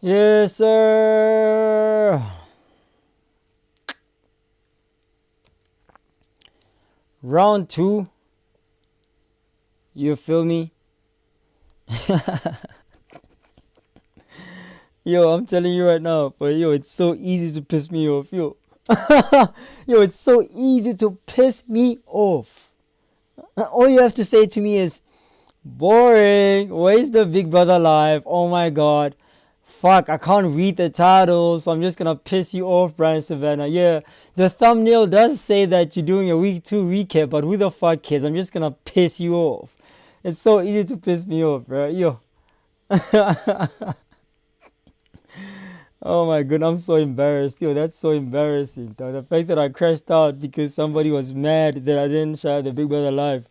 Yes, sir. Round two. You feel me? Yo, I'm telling you right now, but yo, it's so easy to piss me off, yo. Yo, it's so easy to piss me off. All you have to say to me is, boring. Where's the Big Brother live? Oh my god. Fuck, I can't read the title, so I'm just gonna piss you off, Brian Savannah. Yeah, the thumbnail does say that you're doing a week 2 recap, but who the fuck cares? I'm just gonna piss you off. It's so easy to piss me off, bro. Yo. Oh my god, I'm so embarrassed. Yo, that's so embarrassing. Though. The fact that I crashed out because somebody was mad that I didn't share the Big Brother live.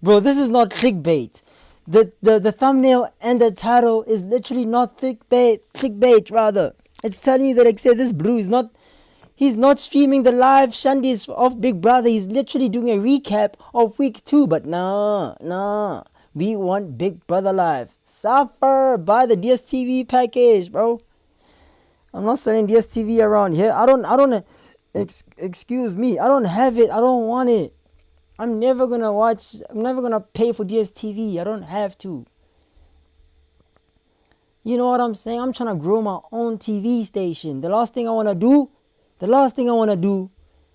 Bro, this is not clickbait. The thumbnail and the title is literally not clickbait rather. It's telling you that like say this blue is not he's not streaming the live shandies of Big Brother. He's literally doing a recap of week 2. But nah. We want Big Brother live. Suffer buy the DSTV package, bro. I'm not selling DSTV around here. Excuse me. I don't have it. I don't want it. I'm never gonna pay for DSTV. I don't have to. You know what I'm saying? I'm trying to grow my own TV station. The last thing I wanna do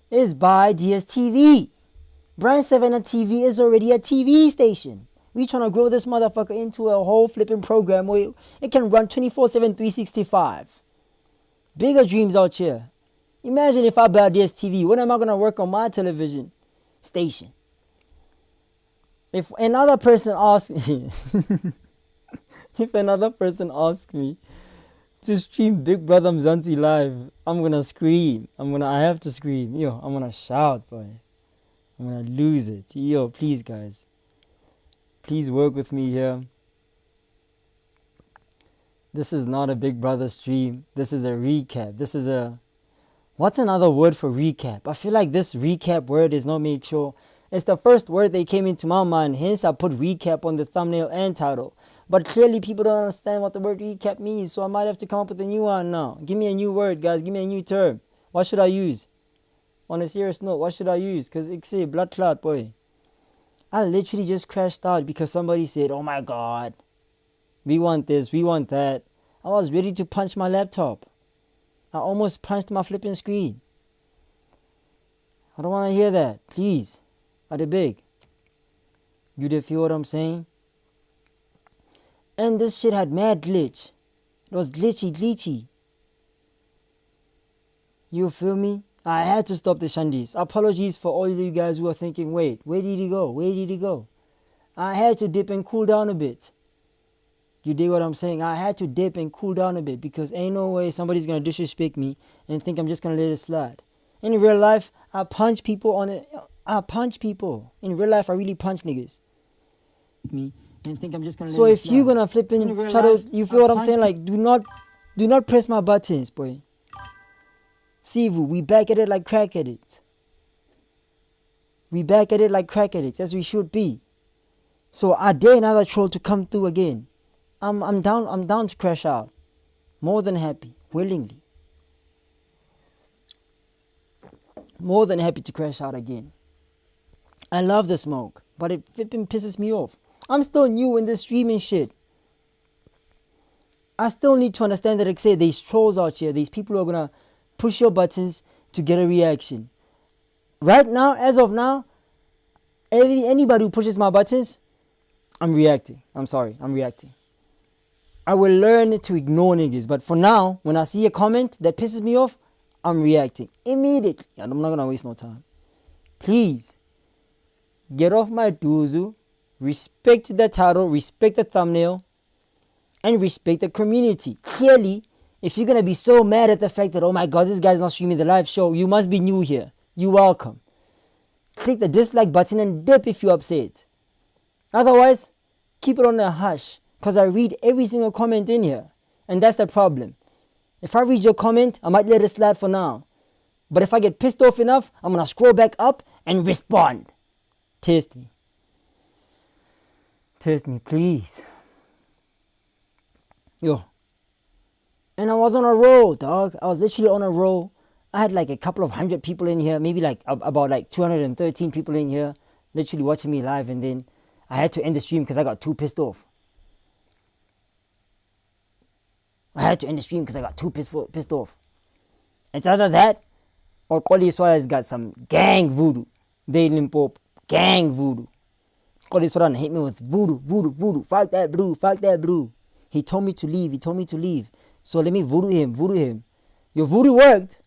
is buy DSTV. Brian Sivana TV is already a TV station. We trying to grow this motherfucker into a whole flipping program where it can run 24/7, 365. Bigger dreams out here. Imagine if I buy DSTV. When am I gonna work on my television station? If another person asks me, if another person asks me to stream Big Brother Mzansi live, I'm gonna scream. I have to scream. Yo, I'm gonna shout, boy. I'm gonna lose it. Yo, please, guys. Please work with me here. This is not a Big Brother stream. This is a recap. What's another word for recap? I feel like this recap word is not make sure. It's the first word that came into my mind. Hence, I put recap on the thumbnail and title. But clearly, people don't understand what the word recap means. So I might have to come up with a new one now. Give me a new word, guys. Give me a new term. What should I use? On a serious note, what should I use? Because it's a blood clot, boy. I literally just crashed out because somebody said, oh my god. We want this, we want that. I was ready to punch my laptop. I almost punched my flipping screen. I don't want to hear that. Please. Are they big? You did feel what I'm saying? And this shit had mad glitch. It was glitchy. You feel me? I had to stop the shandies. Apologies for all of you guys who are thinking, wait, where did he go? I had to dip and cool down a bit. You dig what I'm saying? I had to dip and cool down a bit because ain't no way somebody's gonna disrespect me and think I'm just gonna let it slide. In real life, I punch people In real life, I really punch niggas. Me and think I'm just gonna. So if you're gonna flip in try to, you feel what I'm saying? Like, do not press my buttons, boy. Sivu, we back at it like crack addicts. We back at it like crack addicts, as we should be. So I dare another troll to come through again. I'm down to crash out. More than happy, willingly. More than happy to crash out again. I love the smoke, but it flipping pisses me off. I'm still new in this streaming shit. I still need to understand that, like, say, these trolls out here, these people who are gonna push your buttons to get a reaction. Right now, as of now, anybody who pushes my buttons, I'm reacting. I'm sorry, I'm reacting. I will learn to ignore niggas, but for now, when I see a comment that pisses me off, I'm reacting immediately. And I'm not gonna waste no time. Please, get off my duzu, respect the title, respect the thumbnail, and respect the community. Clearly, if you're gonna be so mad at the fact that, oh my god, this guy's not streaming the live show, you must be new here. You're welcome. Click the dislike button and dip if you're upset. Otherwise, keep it on a hush, because I read every single comment in here. And that's the problem. If I read your comment, I might let it slide for now. But if I get pissed off enough, I'm going to scroll back up and respond. Test me. Test me, please. Yo. And I was on a roll, dog. I was literally on a roll. I had like a couple of 100 people in here, maybe like about like 213 people in here, literally watching me live. And then I had to end the stream because I got too pissed off. Pissed off. It's either that or Koliswa has got some gang voodoo. They Limpopo, gang voodoo. Koliswa hit me with voodoo. Fuck that blue. He told me to leave. So let me voodoo him. Your voodoo worked.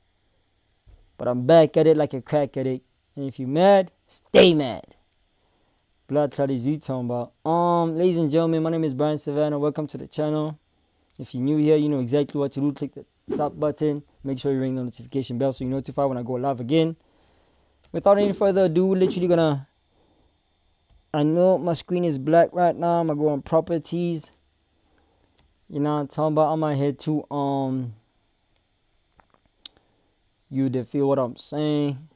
But I'm back at it like a crack addict. And if you mad, stay mad. Blood clot is you talking about. Ladies and gentlemen, my name is Brian Sivana. Welcome to the channel. If you're new here, you know exactly what to do. Click the sub button. Make sure you ring the notification bell so you're notified when I go live again. Without any further ado, we're literally gonna... I know my screen is black right now. I'm gonna go on properties. You know what I'm talking about? I'm gonna head to you to feel what I'm saying.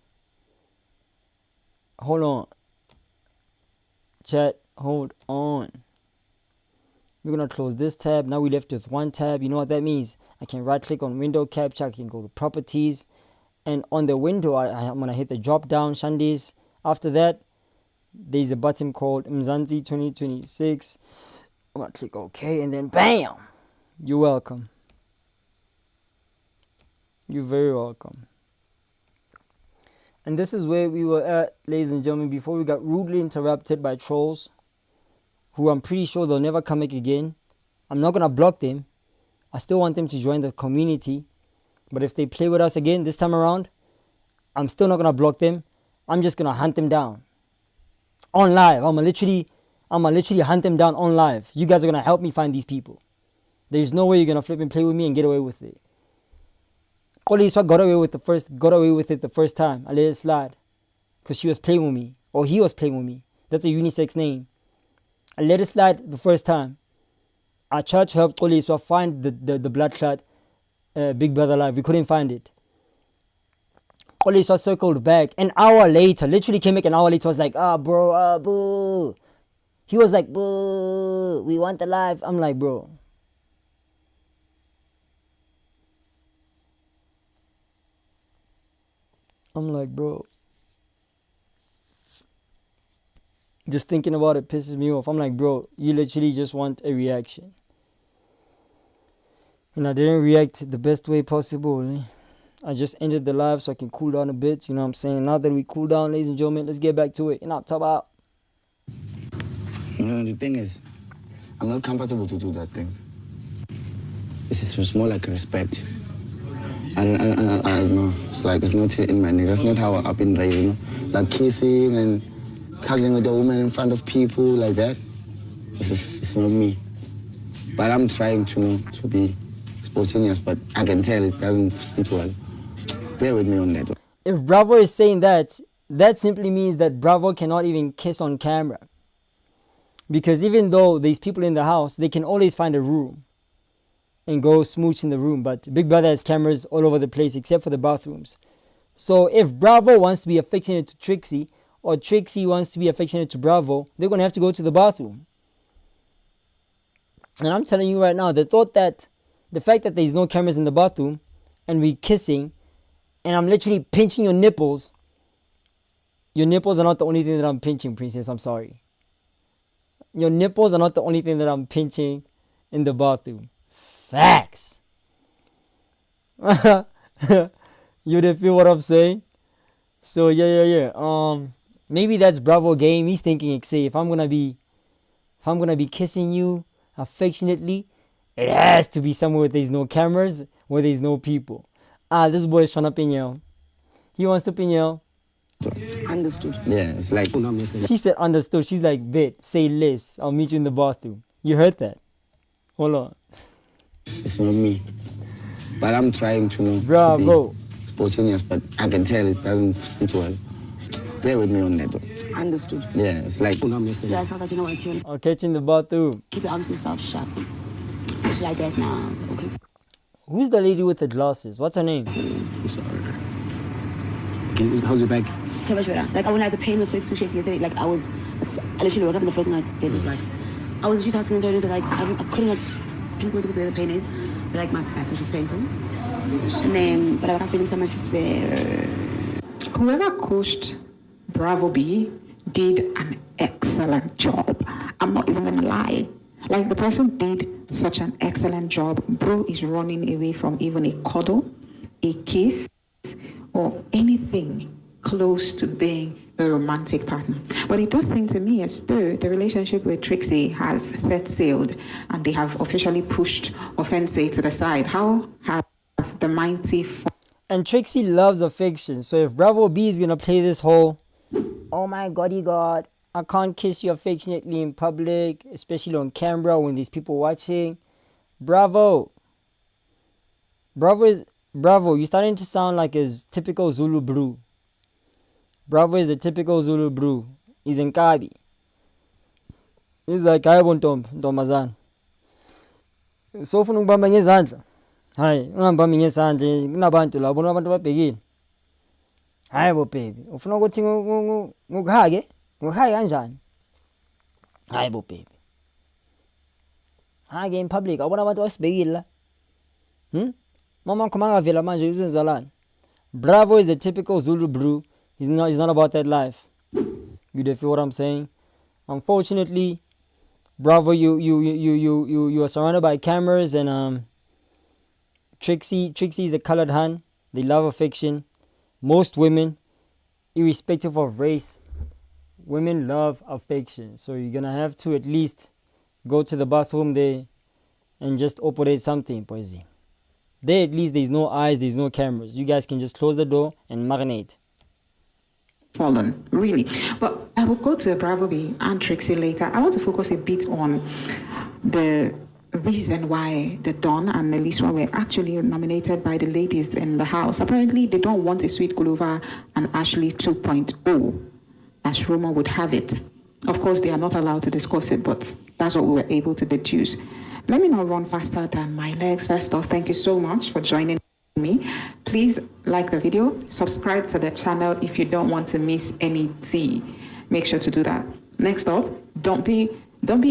Hold on. Chat, hold on. We're gonna close this tab. Now we left with one tab. You know what that means? I can right click on window capture. I can go to properties. And on the window, I'm gonna hit the drop down Shandies. After that, there's a button called Mzansi 2026. I'm gonna click OK and then bam! You're welcome. You're very welcome. And this is where we were at, ladies and gentlemen, before we got rudely interrupted by trolls, who I'm pretty sure they'll never come back again. I'm not gonna block them. I still want them to join the community. But if they play with us again this time around, I'm still not gonna block them. I'm just gonna hunt them down. On live. I'm gonna literally hunt them down on live. You guys are gonna help me find these people. There's no way you're gonna flip and play with me and get away with it. Koliswa got away with it the first time. I let it slide. Because she was playing with me. Or he was playing with me. That's a unisex name. I let it slide the first time. I tried to help Koliswa find the blood clot Big Brother live. We couldn't find it. Koliswa circled back an hour later. Literally came back an hour later. I was like, bro, boo. He was like, boo, we want the live. I'm like, bro. Just thinking about it pisses me off. I'm like, bro, you literally just want a reaction. And I didn't react the best way possible. I just ended the live so I can cool down a bit. You know what I'm saying? Now that we cool down, ladies and gentlemen, let's get back to it. And I'll talk about... You know, the thing is, I'm not comfortable to do that thing. This is more like respect. I don't know. It's like it's not in my name. That's not how I've been raised, you know? Like kissing and cuddling with a woman in front of people like that. It's not me. But I'm trying to be spontaneous, but I can tell it doesn't sit well. Bear with me on that one. If Bravo is saying that, that simply means that Bravo cannot even kiss on camera. Because even though there's people in the house, they can always find a room and go smooch in the room. But Big Brother has cameras all over the place except for the bathrooms. So if Bravo wants to be affectionate to Trixie, or Trixie wants to be affectionate to Bravo, they're going to have to go to the bathroom. And I'm telling you right now, the fact that there's no cameras in the bathroom and we kissing and I'm literally pinching your nipples are not the only thing that I'm pinching, princess. I'm sorry. Your nipples are not the only thing that I'm pinching in the bathroom. Facts. You didn't feel what I'm saying? So yeah. Maybe that's Bravo game. He's thinking, say, if I'm gonna be kissing you affectionately, it has to be somewhere where there's no cameras, where there's no people. This boy is trying to pinyel. He wants to pinyel. Understood. Yeah, it's like... She said understood. She's like, bet, say less. I'll meet you in the bathroom. You heard that? Hold on. It's not me. But I'm trying to Bravo. be spontaneous, but I can tell it doesn't sit well. Bear with me on that one. Understood. Yeah, it's like... Yeah, it sounds like you know what you're... I'll catch you in the bathroom. Keep your arms and stuff shut. It's like that now. Okay. Who's the lady with the glasses? What's her name? I'm sorry. How's your back? So much better. Like, I went out the pain was so excruciating yesterday. Like, I literally woke up and the first thing I did was like, I was just asking her, like, I couldn't like pinpoint where the pain is. They like my back, which is painful. And then, but I'm feeling so much better. Whoever coached Bravo B did an excellent job. I'm not even gonna lie. Like, the person did such an excellent job. Bro is running away from even a cuddle, a kiss, or anything close to being a romantic partner. But it does seem to me as though the relationship with Trixie has set sailed and they have officially pushed Offense to the side. How have the mighty... And Trixie loves affection. So if Bravo B is going to play this whole, oh my God, I can't kiss you affectionately in public, especially on camera when there's people watching. Bravo, you're starting to sound like a typical Zulu brew. Bravo is a typical Zulu brew. He's in Kabi. He's like, hayi ntombazana. So ufuna ukubamba ngezandla. Hayi, ungambambi ngezandla, kunabantu la, bona abantu babhekile. Hayi bo baby, ufuna ukuthi ngukuhake kanjani? Hayi bo baby. Hake in public, abona abantu basibhekile la. Mama khoma ngavela manje uzenzalana. Bravo is a typical Zulu brew. He's not about that life. You feel what I'm saying? Unfortunately, Bravo, you are surrounded by cameras, and Trixie is a colored hun. They love affection. Most women, irrespective of race, women love affection. So you're gonna have to at least go to the bathroom there and just operate something, poesy. There at least there's no eyes, there's no cameras. You guys can just close the door and marinate. Fallen, really. But I will go to Bravo B and Trixie later. I want to focus a bit on the reason why the Don and Neliswa were actually nominated by the ladies in the house. Apparently, they don't want a Sweet Gulova and Ashley 2.0, as rumor would have it. Of course, they are not allowed to discuss it, but that's what we were able to deduce. Let me not run faster than my legs. First off, thank you so much for joining me. Please like the video, subscribe to the channel if you don't want to miss any tea. Make sure to do that. Next up, don't be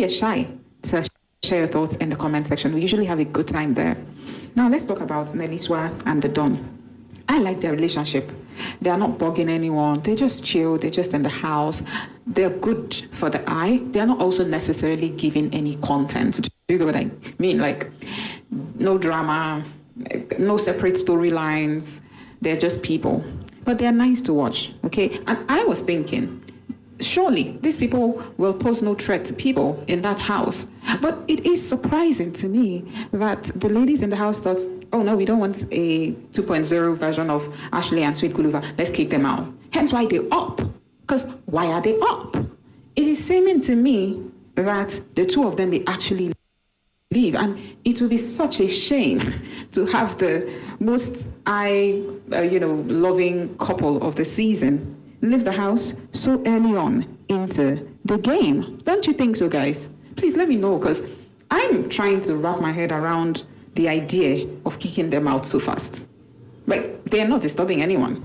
shy to share your thoughts in the comment section. We usually have a good time there. Now let's talk about Neliswa and the Don. I like their relationship. They are not bugging anyone. They just chill. They're just in the house. They're good for the eye. They are not also necessarily giving any content. Do you get what I mean? Like, no drama, no separate storylines. They're just people. But they're nice to watch, okay? And I was thinking, surely these people will pose no threat to people in that house. But it is surprising to me that the ladies in the house thought, oh no, we don't want a 2.0 version of Ashley and Sweet Guluva. Let's kick them out. Hence why they're up. Because why are they up? It is seeming to me that the two of them may actually leave. And it will be such a shame to have the most loving couple of the season leave the house so early on into the game. Don't you think so, guys? Please let me know, because I'm trying to wrap my head around the idea of kicking them out so fast. Like, they're not disturbing anyone.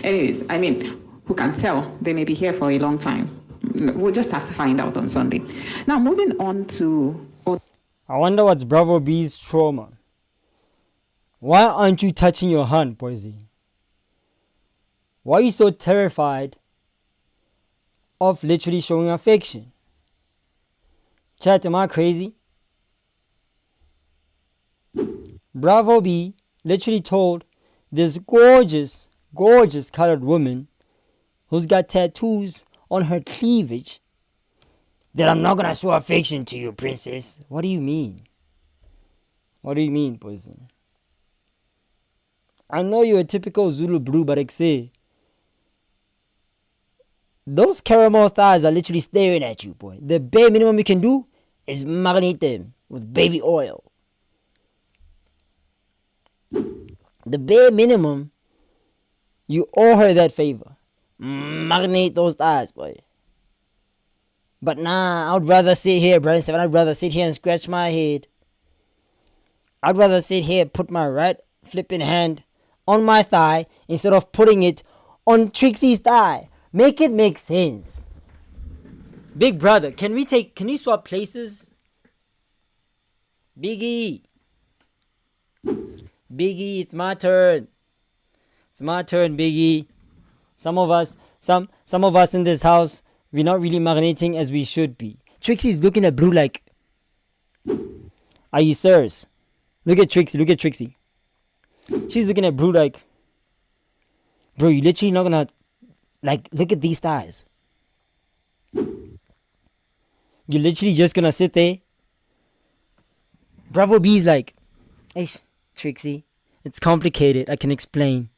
Anyways, I mean, who can tell? They may be here for a long time. We'll just have to find out on Sunday. Now, moving on to... I wonder what's Bravo B's trauma. Why aren't you touching your hand, Poisey? Why are you so terrified of literally showing affection? Chat, am I crazy? Bravo B literally told this gorgeous colored woman who's got tattoos on her cleavage that I'm not gonna show affection to you, princess. What do you mean? What do you mean, poison? I know you're a typical Zulu brew, but I say those caramel thighs are literally staring at you, boy. The bare minimum you can do is marinate them with baby oil. The bare minimum, you owe her that favor. Marinate those thighs, boy. But nah, I'd rather sit here, brother. I'd rather sit here and scratch my head. I'd rather sit here, put my right flipping hand on my thigh instead of putting it on Trixie's thigh. Make it make sense. Big brother, can you swap places? Biggie, Biggie, it's my turn. It's my turn, Biggie. Some of us in this house, we're not really marinating as we should be. Trixie's looking at Blue like, are you serious? Look at Trixie. She's looking at Blue like, bro, you literally not gonna, like, look at these thighs. You're literally just gonna sit there. Bravo B's like, Ish, Trixie, it's complicated, I can explain.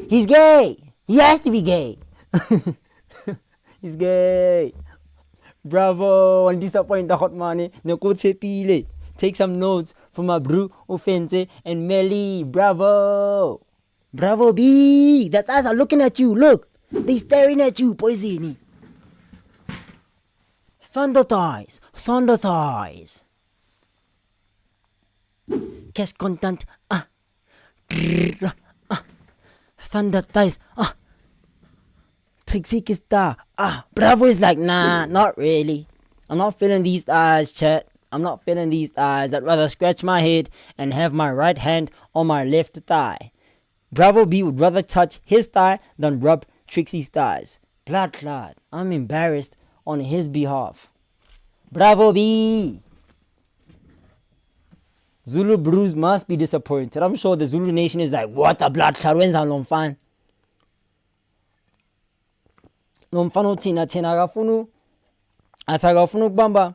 He's gay! He has to be gay! He's gay! Bravo! On disappoint the hot money. Pile. Take some notes from my Bru, Offense, and Melly. Bravo! Bravo B! That eyes are looking at you. Look! They staring at you, Poisini. Thunder thighs. Cash content. Thunder thighs. Trixie Kista. Bravo is like, nah, not really. I'm not feeling these thighs, chat. I'm not feeling these thighs. I'd rather scratch my head and have my right hand on my left thigh. Bravo B would rather touch his thigh than rub Trixie's thighs. Blood clot. I'm embarrassed on his behalf. Bravo B! Zulu Brews must be disappointed. I'm sure the Zulu Nation is like, what a blood clot. When's our Lomfan? Lomfan uthina thina akafunu. Athakafuna ukubamba.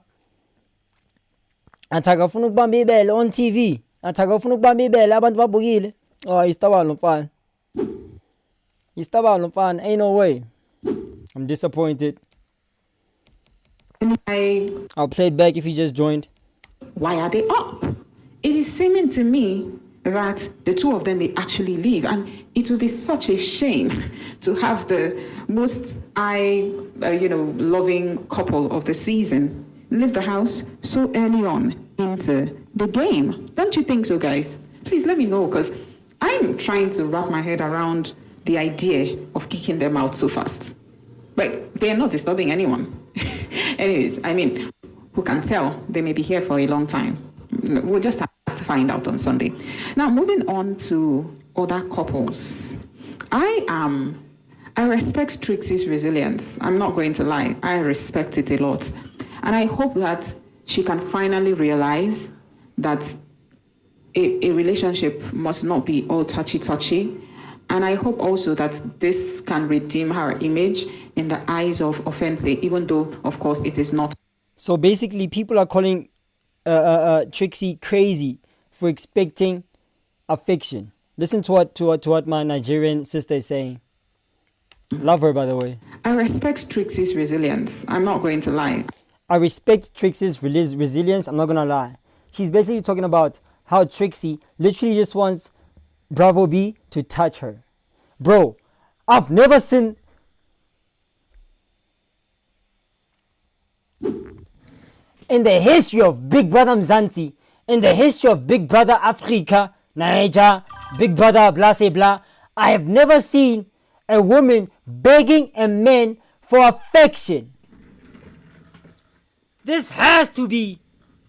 Athakafuna ukubamba ibele on TV. Athakafuna ukubamba ibele abantu babukile. Oh, istabalo Lomfan. Ain't no way. I'm disappointed. I'll play it back if you just joined. Why are they up? It is seeming to me that the two of them may actually leave, and it will be such a shame to have the most loving couple of the season leave the house so early on into the game. Don't you think so, guys? Please let me know, because I'm trying to wrap my head around the idea of kicking them out so fast. But they're not disturbing anyone. Anyways, I mean, who can tell? They may be here for a long time. We'll just have to find out on Sunday. Now, moving on to other couples. I respect Trixie's resilience. I'm not going to lie. I respect it a lot. And I hope that she can finally realize that a relationship must not be all touchy-touchy. And I hope also that this can redeem her image in the eyes of Offense, even though, of course, it is not. So basically, people are calling Trixie crazy for expecting affection. Listen to what my Nigerian sister is saying. Love her, by the way. I respect Trixie's resilience. I'm not going to lie. I respect Trixie's resilience. I'm not going to lie. She's basically talking about how Trixie literally just wants Bravo B to touch her. Bro, I've never seen... In the history of Big Brother Mzansi, in the history of Big Brother Africa, Niger, Big Brother blah say blah, I have never seen a woman begging a man for affection. This has to be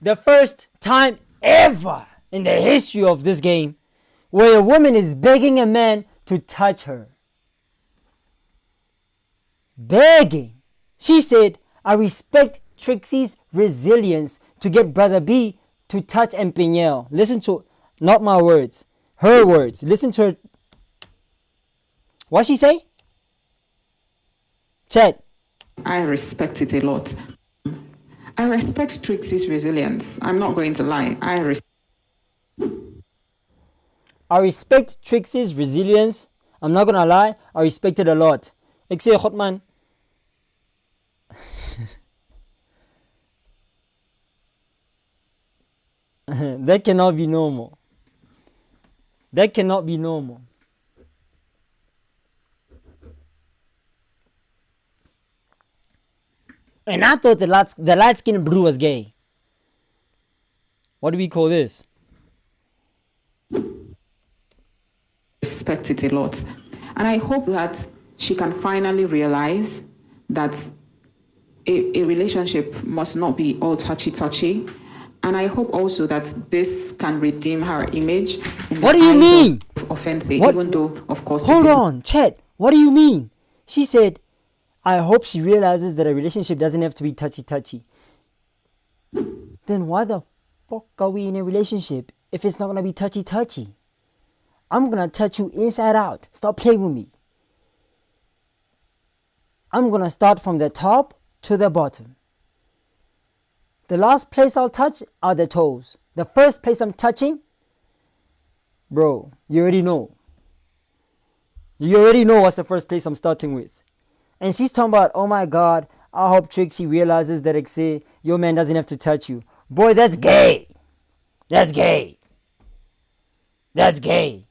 the first time ever in the history of this game where a woman is begging a man to touch her. Begging. She said, I respect Trixie's resilience to get Brother B to touch Empeñel. Listen to, not my words, her words. Listen to her. What she say? Chat. I respect it a lot. I respect Trixie's resilience. I'm not going to lie. I respect Trixie's resilience. I'm not gonna lie. I respect it a lot. Ik say, hot man. That cannot be normal. That cannot be normal. And I thought the light-skinned Blue was gay. What do we call this? respect it a lot. And I hope that she can finally realize that a relationship must not be all touchy-touchy. And I hope also that this can redeem her image in What the do you eyes mean? of offensive, What? even though, of course, Hold it is on, Chet. What do you mean? She said, I hope she realizes that a relationship doesn't have to be touchy-touchy. Then why the fuck are we in a relationship if it's not going to be touchy-touchy? I'm going to touch you inside out. Stop playing with me. I'm going to start from the top to the bottom. The last place I'll touch are the toes. The first place I'm touching, bro, you already know. You already know what's the first place I'm starting with. And she's talking about, oh my God, I hope Trixie realizes that your man doesn't have to touch you. Boy, that's gay. That's gay. That's gay.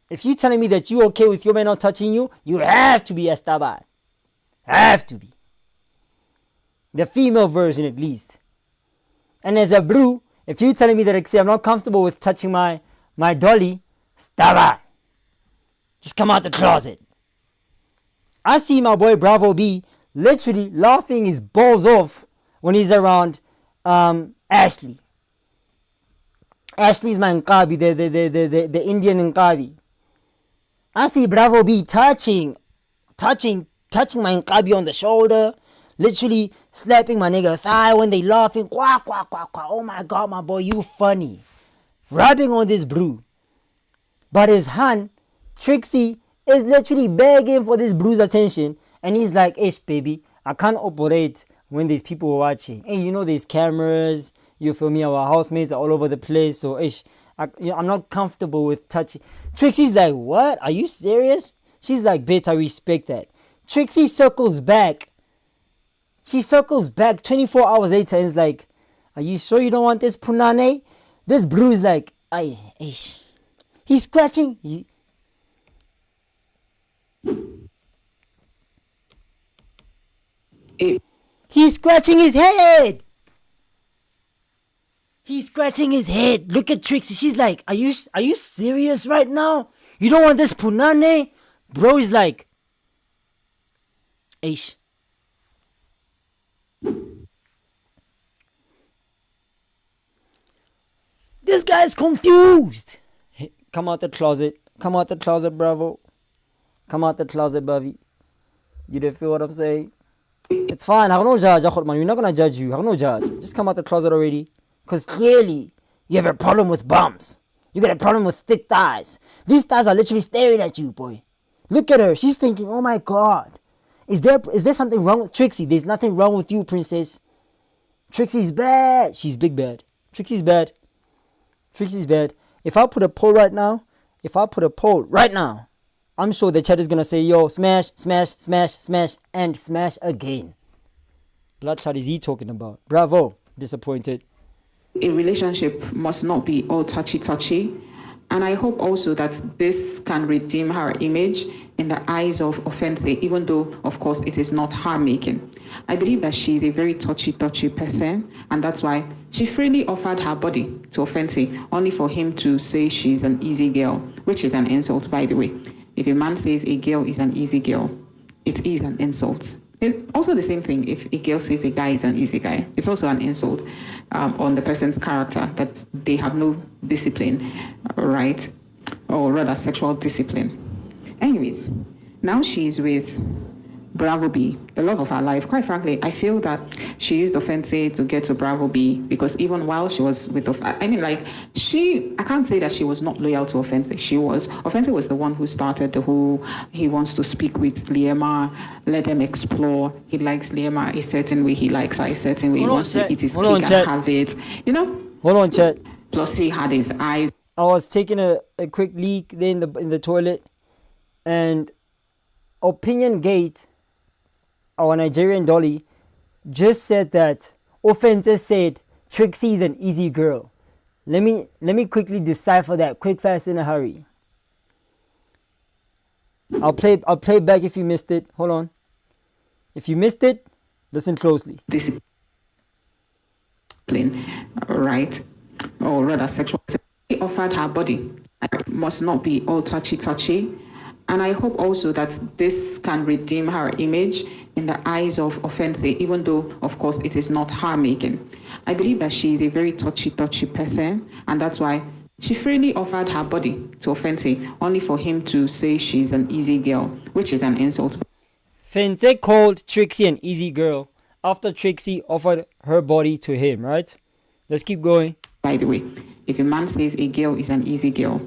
If you're telling me that you're okay with your man not touching you, you have to be Estaban. Have to be. The female version at least. And as a brew, if you're telling me that I'm not comfortable with touching my dolly, Estaban. Just come out the closet. I see my boy Bravo B literally laughing his balls off when he's around Ashley. Ashley's my Nkabi, the Indian Nkabi. I see Bravo B touching my Nkabi on the shoulder, literally slapping my nigga thigh when they laughing. Quack, quack, quack, quack. Oh my God, my boy, you funny. Rubbing on this brew. But his hand, Trixie, is literally begging for this brew's attention. And he's like, ish, baby, I can't operate when there's people watching. And you know there's cameras, you feel me, our housemates are all over the place. So ish, I'm not comfortable with touching. Trixie's like, what? Are you serious? She's like, bitch, I respect that. Trixie circles back. She circles back 24 hours later and is like, are you sure you don't want this punane? This brew is like, ish. He's scratching. He's scratching his head. He's scratching his head. Look at Trixie. She's like, are you serious right now? You don't want this punane? Bro is like, ish. This guy's confused. Come out the closet. Come out the closet, Bravo. Come out the closet, Bubby. You didn't feel what I'm saying? It's fine. I have no judge. We're not going to judge you. I have no judge. Just come out the closet already. Because clearly, you have a problem with bumps. You got a problem with thick thighs. These thighs are literally staring at you, boy. Look at her. She's thinking, oh my God. Is there something wrong with Trixie? There's nothing wrong with you, princess. Trixie's bad. She's big bad. Trixie's bad. Trixie's bad. If I put a poll right now, I'm sure the chat is going to say, yo, smash, smash, smash, smash, and smash again. Bloodshot is he talking about? Bravo. Disappointed. a relationship must not be all touchy-touchy. And I hope also that this can redeem her image in the eyes of Offense, even though, of course, it is not her making. I believe that she's a very touchy person, and that's why she freely offered her body to Offense, only for him to say she's an easy girl, which is an insult, by the way. If a man says a girl is an easy girl, it is an insult. And also the same thing, if a girl says a guy is an easy guy, it's also an insult on the person's character, that they have no discipline, right? Or rather, sexual discipline. Anyways, now she's with Bravo B, the love of her life. Quite frankly, I feel that she used Offense to get to Bravo B, because even while she was with I can't say that she was not loyal to Offense. She was. Offense was the one who started the whole, he wants to speak with Liema, let them explore. He likes Liema a certain way, he likes her a certain way. He wants to eat his cake and have it, you know? Hold on, chat. Plus he had his eyes. I was taking a quick leak there in the toilet, and Opinion Gate, our Nigerian dolly, just said that Offense said Trixie's an easy girl. Let me quickly decipher that quick, fast, in a hurry. I'll play back if you missed it. Hold on. If you missed it, listen closely. Discipline, right? Or rather, sexual. She offered her body. It must not be all touchy. And I hope also that this can redeem her image in the eyes of Offense, even though, of course, it is not her making. I believe that she is a very touchy person, and that's why she freely offered her body to Offense, only for him to say she's an easy girl, which is an insult. Fente called Trixie an easy girl after Trixie offered her body to him, right? Let's keep going. By the way, if a man says a girl is an easy girl,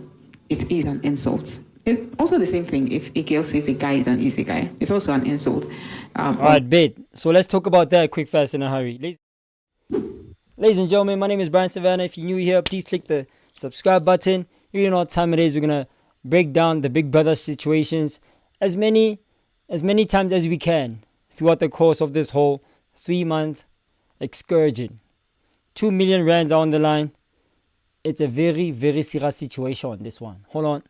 it is an insult. It's also the same thing if a girl says a guy is an easy guy. It's also an insult. Alright, bait. So let's talk about that quick, fast, in a hurry. Ladies and gentlemen, my name is Sivana. If you're new here, please click the subscribe button. You know what time it is. We're going to break down the Big Brother situations as many times as we can throughout the course of this whole 3-month excursion. 2 million rands are on the line. It's a very, very serious situation, this one. Hold on.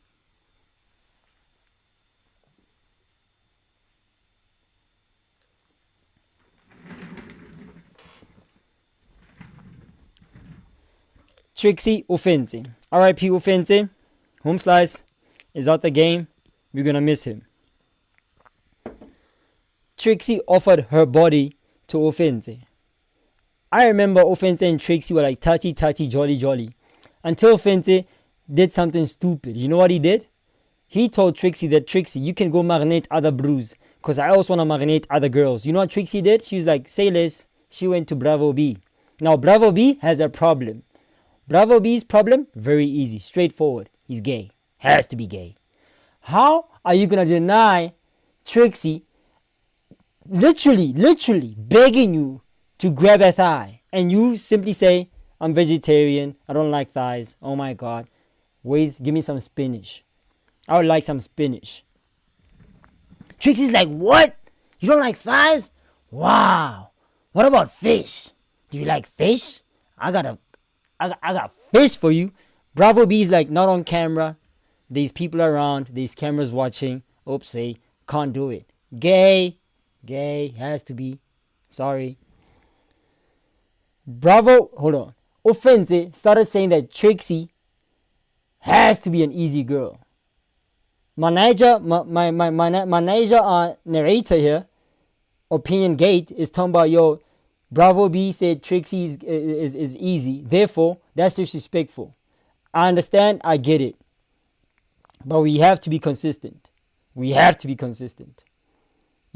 Trixie Offense. RIP Offense. Home Slice is out the game. We're going to miss him. Trixie offered her body to Offense. I remember Offense and Trixie were like touchy, jolly. Until Offense did something stupid. You know what he did? He told Trixie that, Trixie, you can go marinate other brews, because I also want to marinate other girls. You know what Trixie did? She was like, say less. She went to Bravo B. Now, Bravo B has a problem. Bravo B's problem? Very easy. Straightforward. He's gay. Has to be gay. How are you going to deny Trixie literally begging you to grab a thigh, and you simply say, I'm vegetarian, I don't like thighs. Oh my God. Give me some spinach. I would like some spinach. Trixie's like, what? You don't like thighs? Wow. What about fish? Do you like fish? I got fish for you. Bravo B's like, not on camera. There's people around. There's cameras watching. Oopsie. Can't do it. Gay. Has to be. Sorry. Bravo. Hold on. Offense started saying that Trixie has to be an easy girl. Manager narrator here, Opinion Gate, is talking about, yo, Bravo B said Trixie is easy. Therefore, that's disrespectful. I understand. I get it. But we have to be consistent. You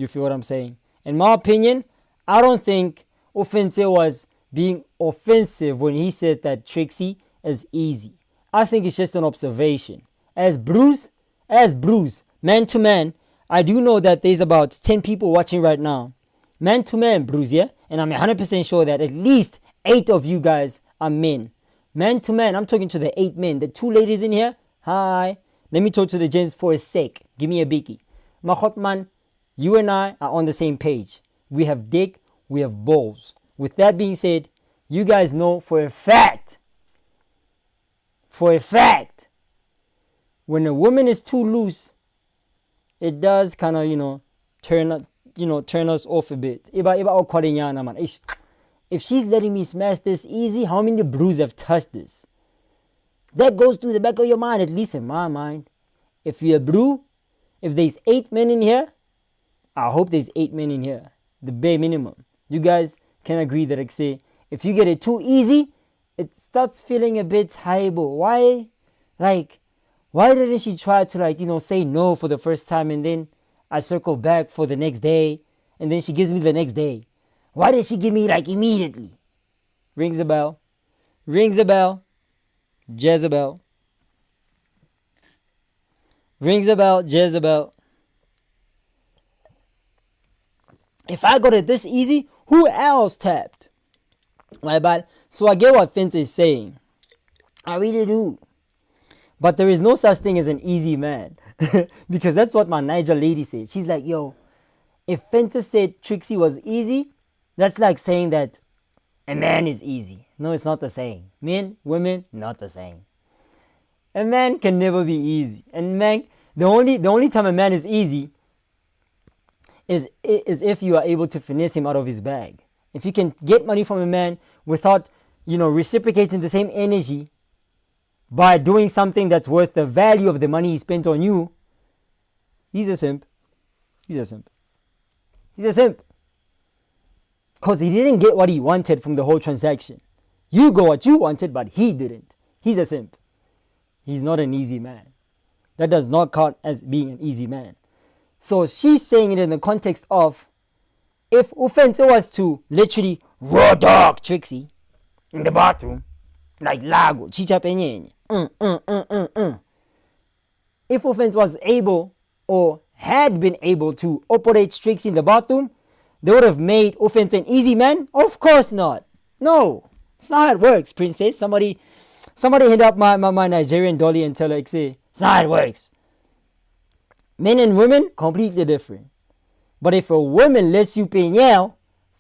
feel what I'm saying? In my opinion, I don't think Offense was being offensive when he said that Trixie is easy. I think it's just an observation. As Bruce, man to man, I do know that there's about 10 people watching right now. Man to man, Bruce, yeah? And I'm 100% sure that at least 8 of you guys are men. Man to man, I'm talking to the 8 men. The 2 ladies in here, hi. Let me talk to the gents for a sec. Give me a biggie. Mahotman, you and I are on the same page. We have dick, we have balls. With that being said, you guys know for a fact, when a woman is too loose, it does kind of, turn us off a bit. If she's letting me smash this easy, how many brews have touched this? That goes through the back of your mind, at least in my mind. If you're a brew, if there's 8 men in here, I hope there's 8 men in here. The bare minimum. You guys can agree that, if you get it too easy, it starts feeling a bit horrible. Why didn't she try to say no for the first time, and then I circle back for the next day, and then she gives me the next day? Why did she give me immediately? Rings a bell. Jezebel. Rings a bell, Jezebel. If I got it this easy, who else tapped? My bad. So I get what Vince is saying. I really do. But there is no such thing as an easy man. Because that's what my Niger lady said. She's like, yo, if Fenta said Trixie was easy, that's like saying that a man is easy. No, it's not the same. Men, women, not the same. A man can never be easy. And man, the only time a man is easy is if you are able to finesse him out of his bag. If you can get money from a man without, reciprocating the same energy by doing something that's worth the value of the money he spent on you, He's a simp. He's a simp. He's a simp. Because he didn't get what he wanted from the whole transaction. You got what you wanted, but he didn't. He's a simp. He's not an easy man. That does not count as being an easy man. So she's saying it in the context of, if Ufense was to literally raw dog Trixie in the bathroom, like Lago, chicha penyenye, if Ufense was able or had been able to operate Trixie in the bathroom, they would have made Ufense an easy man? Of course not. No, it's not how it works, princess. Somebody hit up my Nigerian dolly and tell her, say, it's not how it works. Men and women, completely different. But if a woman lets you peñel,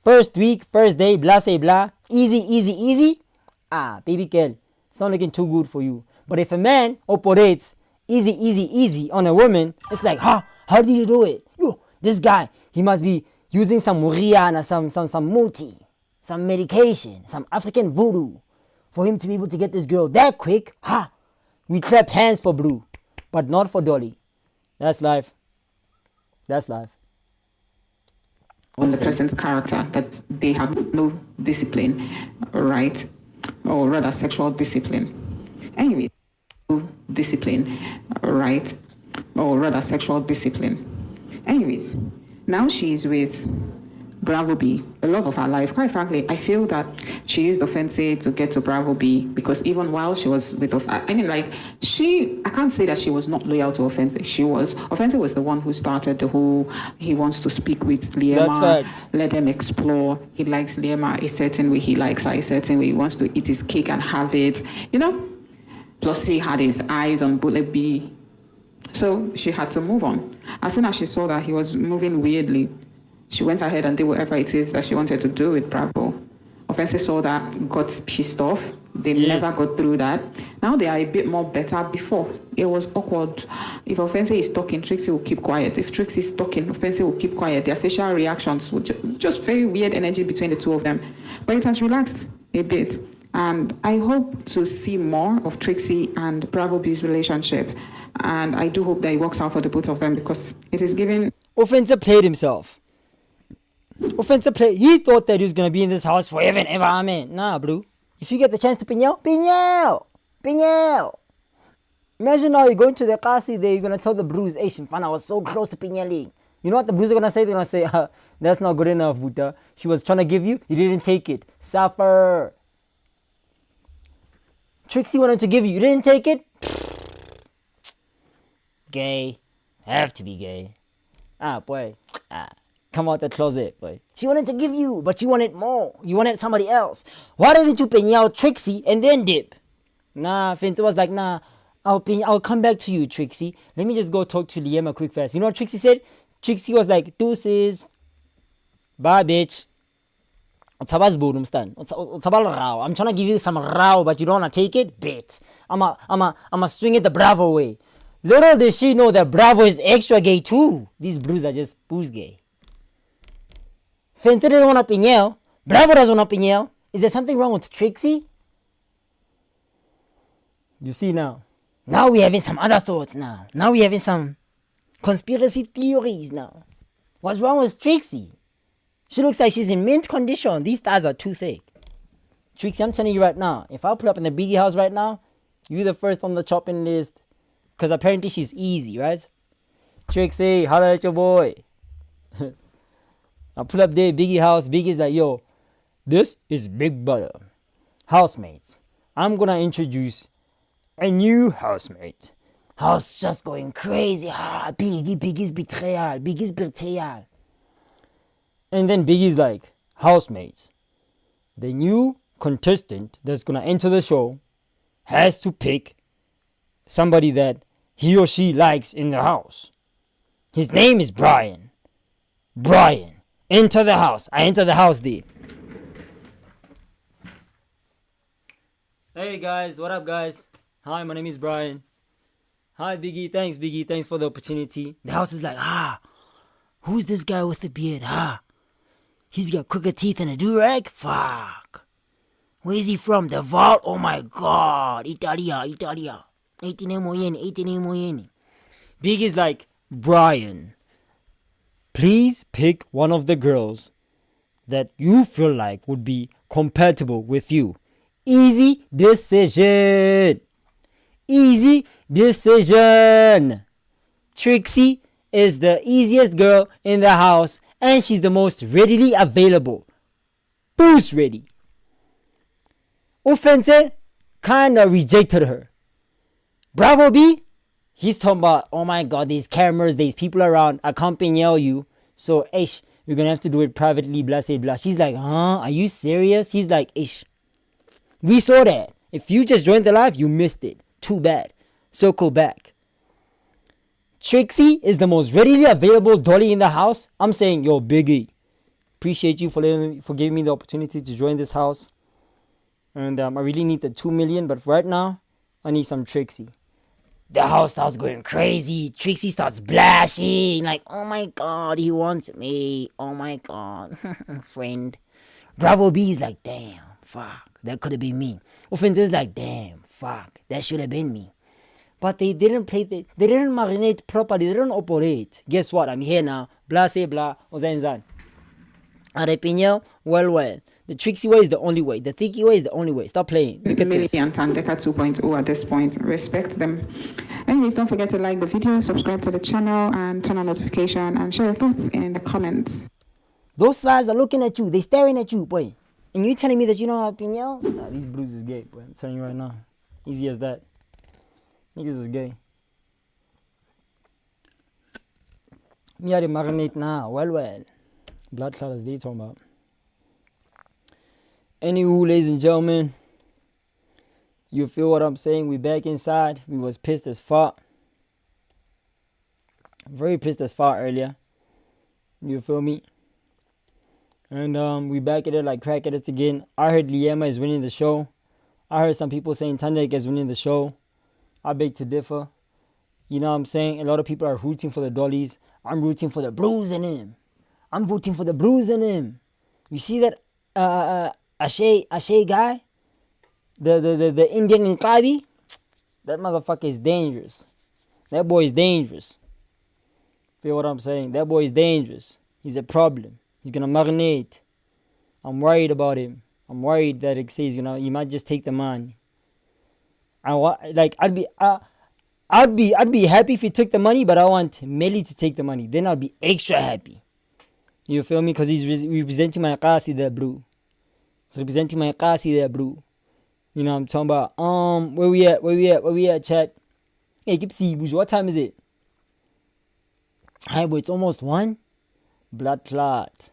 first week, first day, blah, say blah, easy, baby girl, it's not looking too good for you. But if a man operates easy on a woman, it's like, how do you do it? Yo, this guy, he must be using some muriana, some muti, some medication, some African voodoo for him to be able to get this girl that quick. We clap hands for Blue, but not for Dolly. That's life. That's life. On the person's character, that they have no discipline, right? Or rather, sexual discipline. Anyway, discipline, right? Or rather, sexual discipline. Anyways, now she's with Bravo B a lot of her life. Quite frankly, I feel that she used Offense to get to Bravo B, because even while she was with I can't say that she was not loyal to Offense. She was. Offense was the one who started the whole, he wants to speak with Liema. That's facts. Let them explore. He likes Liema a certain way. He likes her a certain way. He wants to eat his cake and have it. Plus he had his eyes on Bullet B. So she had to move on. As soon as she saw that he was moving weirdly, she went ahead and did whatever it is that she wanted to do with Bravo. Offense saw that, got pissed off. They never got through that. Now they are a bit more better. Before, it was awkward. If Offense is talking, Trixie will keep quiet. If Trixie is talking, Offense will keep quiet. Their facial reactions would just very weird energy between the two of them. But it has relaxed a bit. And I hope to see more of Trixie and Bravo B's relationship. And I do hope that it works out for the both of them, because it is giving... Offense played himself. He thought that he was going to be in this house forever and ever. Amen. Nah, Blue. If you get the chance to piñel. Imagine now you're going to the Kasi there, you're going to tell the Blues, hey, Sivana, I was so close to piñeling. You know what the Blues are going to say? They're going to say, that's not good enough, Buta. She was trying to give you didn't take it. Suffer. Trixie wanted to give you didn't take it? Gay. Have to be gay. Boy. Come out the closet, boy. She wanted to give you, but you wanted more. You wanted somebody else. Why didn't you peñal Trixie and then dip? Nah, Fence was like, nah, I'll come back to you, Trixie. Let me just go talk to Liema quick fast. You know what Trixie said? Trixie was like, deuces. Bye, bitch. I'm trying to give you some rao, but you don't want to take it? Bet. I'ma swing it the Bravo way. Little did she know that Bravo is extra gay too. These Blues are just booze gay. Fence didn't want to piñel. Bravo doesn't want to piñel. Is there something wrong with Trixie? You see now. Now we're having some other thoughts now. Now we're having some conspiracy theories now. What's wrong with Trixie? She looks like she's in mint condition. These stars are too thick. Trixie, I'm telling you right now, if I pull up in the Biggie house right now, you're the first on the chopping list. Because apparently she's easy, right? Trixie, holla at your boy. I pull up there, Biggie house. Biggie's like, yo, this is Big Brother. Housemates. I'm going to introduce a new housemate. House just going crazy. Biggie's betrayal. And then Biggie's like, housemates. The new contestant that's going to enter the show has to pick somebody that he or she likes in the house. His name is Brian. Brian. Enter the house. I enter the house there. Hey guys, what up guys? Hi, my name is Brian. Hi Biggie, thanks for the opportunity. The house is like, who's this guy with the beard? He's got quicker teeth than a do-rag? Fuck. Where is he from? The vault? Oh my god. Italia. 18 Biggie's like, Brian, please pick one of the girls that you feel like would be compatible with you. Easy decision. Easy decision. Trixie is the easiest girl in the house and she's the most readily available. Boost ready. Offense kinda rejected her. Bravo B, he's talking about, oh my god, these cameras, there's people around, I can't yell you. So, we're gonna have to do it privately, blah, say, blah. She's like, huh? Are you serious? He's like, we saw that. If you just joined the live, you missed it. Too bad. Circle back. Trixie is the most readily available dolly in the house. I'm saying, yo, Biggie, appreciate you for giving me the opportunity to join this house. And I really need the 2 million, but right now, I need some Trixie. The house starts going crazy. Trixie starts blushing. Like, oh my god, he wants me. Oh my god, friend. Bravo B is like, damn, fuck, that could have been me. Offense is like, damn, fuck, that should have been me. But they didn't they didn't marinate properly, they didn't operate. Guess what? I'm here now. Blah, say blah, ozenzan. Arepinyo, well. The Trixie way is the only way. The Tiki way is the only way. Stop playing. Look at this. And Tandeka 2.0 at this point. Respect them. Anyways, don't forget to like the video, subscribe to the channel, and turn on notification, and share your thoughts in the comments. Those guys are looking at you. They staring at you, boy. And you telling me that you know opinion? Nah, these blues is gay, boy. I'm telling you right now. Easy as that. Niggas is gay. Me had to marinate now. Well. Blood clot as they talking about. Anywho, ladies and gentlemen, you feel what I'm saying? We back inside. We was pissed as fuck. Very pissed as fuck earlier. You feel me? And we back at it like crack at it again. I heard Liema is winning the show. I heard some people saying Tandek is winning the show. I beg to differ. You know what I'm saying? A lot of people are rooting for the dollies. I'm rooting for the blues in him. I'm voting for the blues in him. You see that Ashay guy? The Indian Inqabi? That motherfucker is dangerous. That boy is dangerous. Feel what I'm saying? That boy is dangerous. He's a problem. He's gonna marinate. I'm worried about him. I'm worried that it says, he might just take the money. I'd be happy if he took the money, but I want Melly to take the money. Then I'll be extra happy. You feel me? Because he's representing my Kasi there, bro. He's representing my Kasi there, bro. You know what I'm talking about? Where we at, chat? Hey, keep see, what time is it? Hi, boy, it's almost 1. Blood clot.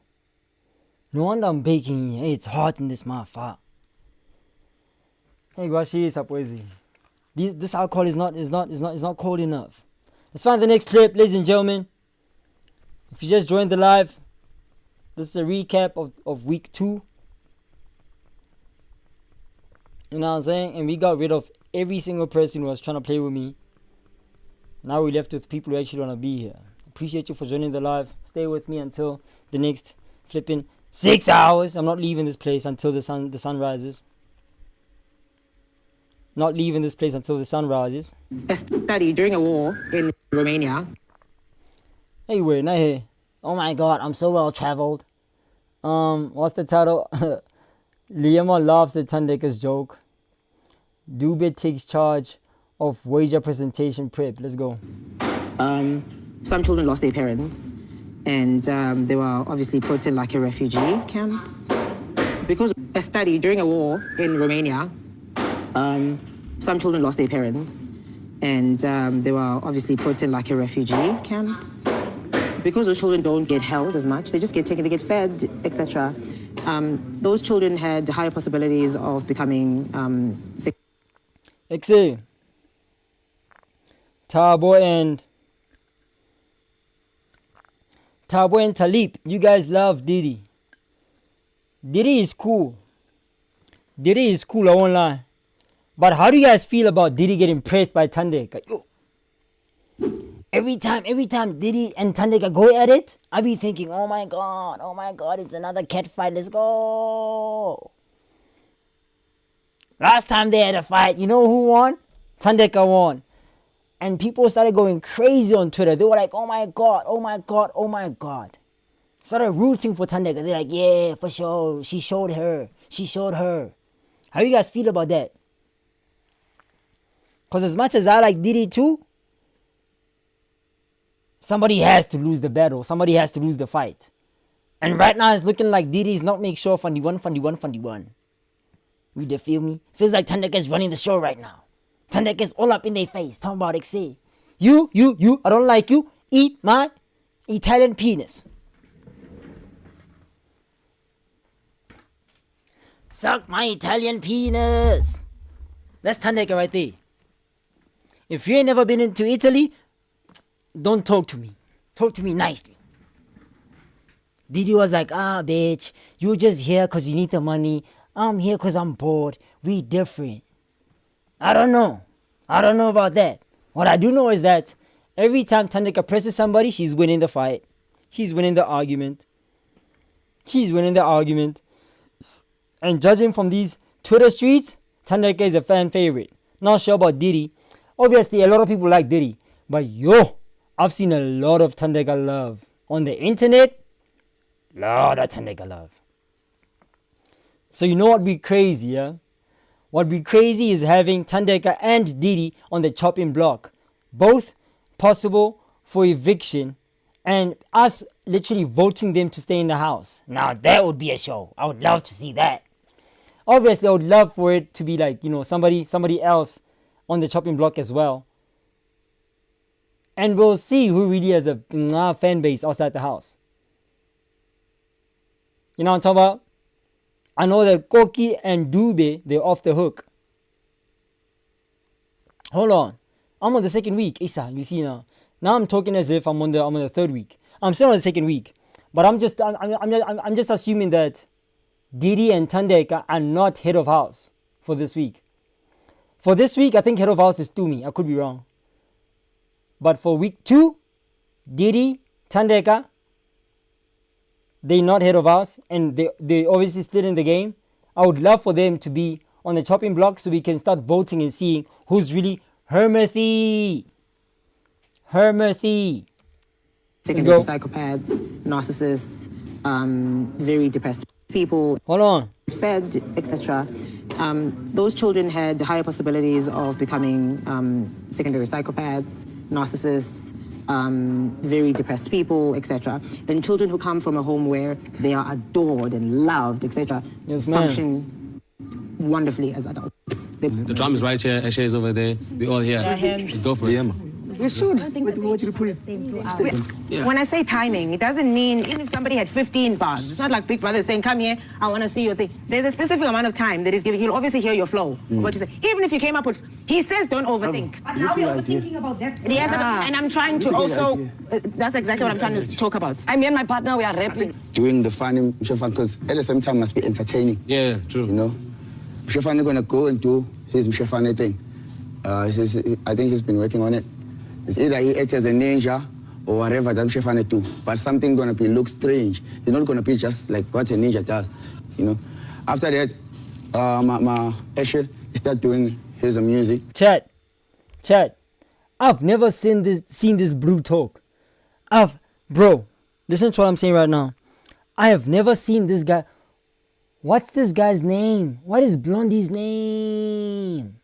No wonder I'm baking. Hey, it's hot in this motherfucker. Hey, Gwashi, Sapwezi. This alcohol is not cold enough. Let's find the next clip, ladies and gentlemen. If you just joined the live, this is a recap of week 2. You know what I'm saying? And we got rid of every single person who was trying to play with me. Now we're left with people who actually want to be here. Appreciate you for joining the live. Stay with me until the next flipping 6 hours. I'm not leaving this place until the sun rises. Not leaving this place until the sun rises. A study during a war in Romania. Hey, wait, not here. Oh my god, I'm so well traveled. What's the title? Liema laughs at Tandeka's joke. Dubit takes charge of wager presentation prep. Let's go. Some children lost their parents, and they were obviously put in like a refugee camp. Because a study during a war in Romania, some children lost their parents, and they were obviously put in like a refugee camp. Because those children don't get held as much, they just get taken, they get fed, etc. Those children had higher possibilities of becoming sick. Exe. Tabo and Talib, you guys love Diddy. Diddy is cool. I won't lie. But how do you guys feel about Diddy getting praised by Tandeka? Yo. Every time Diddy and Tandeka go at it, I be thinking, oh my god, it's another cat fight, let's go. Last time they had a fight, you know who won? Tandeka won. And people started going crazy on Twitter. They were like, oh my God, oh my God, oh my God. Started rooting for Thandeka. They're like, yeah, for sure. She showed her. She showed her. How you guys feel about that? Because as much as I like Diddy too, somebody has to lose the battle. Somebody has to lose the fight. And right now it's looking like Diddy's not make sure fundy one. You dey feel me? Feels like Thandeka is running the show right now. Thandeka is all up in their face. Talking about it, say, you, I don't like you. Eat my Italian penis. Suck my Italian penis. That's Thandeka right there. If you ain't never been into Italy, don't talk to me. Talk to me nicely. Diddy was like, bitch, you just here because you need the money. I'm here because I'm bored. We different. I don't know about that. What I do know is that every time Thandeka presses somebody, she's winning the fight. She's winning the argument. And judging from these Twitter streets, Thandeka is a fan favorite. Not sure about Diddy. Obviously, a lot of people like Diddy. But I've seen a lot of Thandeka love. On the internet, lot of Thandeka love. So you know what be crazy, yeah? What be crazy is having Thandeka and Diddy on the chopping block. Both possible for eviction. And us literally voting them to stay in the house. Now that would be a show. I would love to see that. Obviously, I would love for it to be like, somebody else on the chopping block as well. And we'll see who really has a fan base outside the house. You know what I'm talking about? I know that Koki and Dube, they're off the hook. Hold on. I'm on the second week. Isa, you see now. Now I'm talking as if I'm on the third week. I'm still on the second week. But I'm just assuming that Diddy and Thandeka are not head of house for this week. For this week, I think head of house is Tumi. I could be wrong. But for week 2, Diddy, Thandeka, they're not head of house. And they obviously still in the game. I would love for them to be on the chopping block so we can start voting and seeing who's really Hermathy. Secondary psychopaths, narcissists, very depressed people. Hold on. Fed, etc. Those children had higher possibilities of becoming secondary psychopaths, narcissists, very depressed people, etc. Than children who come from a home where they are adored and loved, etc. Yes, ma'am. Function wonderfully as adults. The drum is right here, Eshe is over there. We all here. Let's go for it. We should. When I say timing, it doesn't mean even if somebody had 15 bars. It's not like Big Brother saying, come here, I want to see your thing. There's a specific amount of time that is given. He'll obviously hear your flow, what you say. Even if you came up with, he says don't overthink. But now we're overthinking about that. Yes, and I'm trying to also, that's exactly what I'm trying to talk about. I and my partner, we are rapping. Doing the funny, because at the same time must be entertaining. Yeah, true. You know? Mshefane gonna go and do his Mshefane thing. I think he's been working on it. It's either he acts as a ninja or whatever that Mshefane do. But something gonna look strange. It's not gonna be just like what a ninja does, you know. After that, my Eshe start doing his music. Chat. I've never seen this brew talk. Bro, listen to what I'm saying right now. I have never seen this guy. What's this guy's name? What is Blondie's name?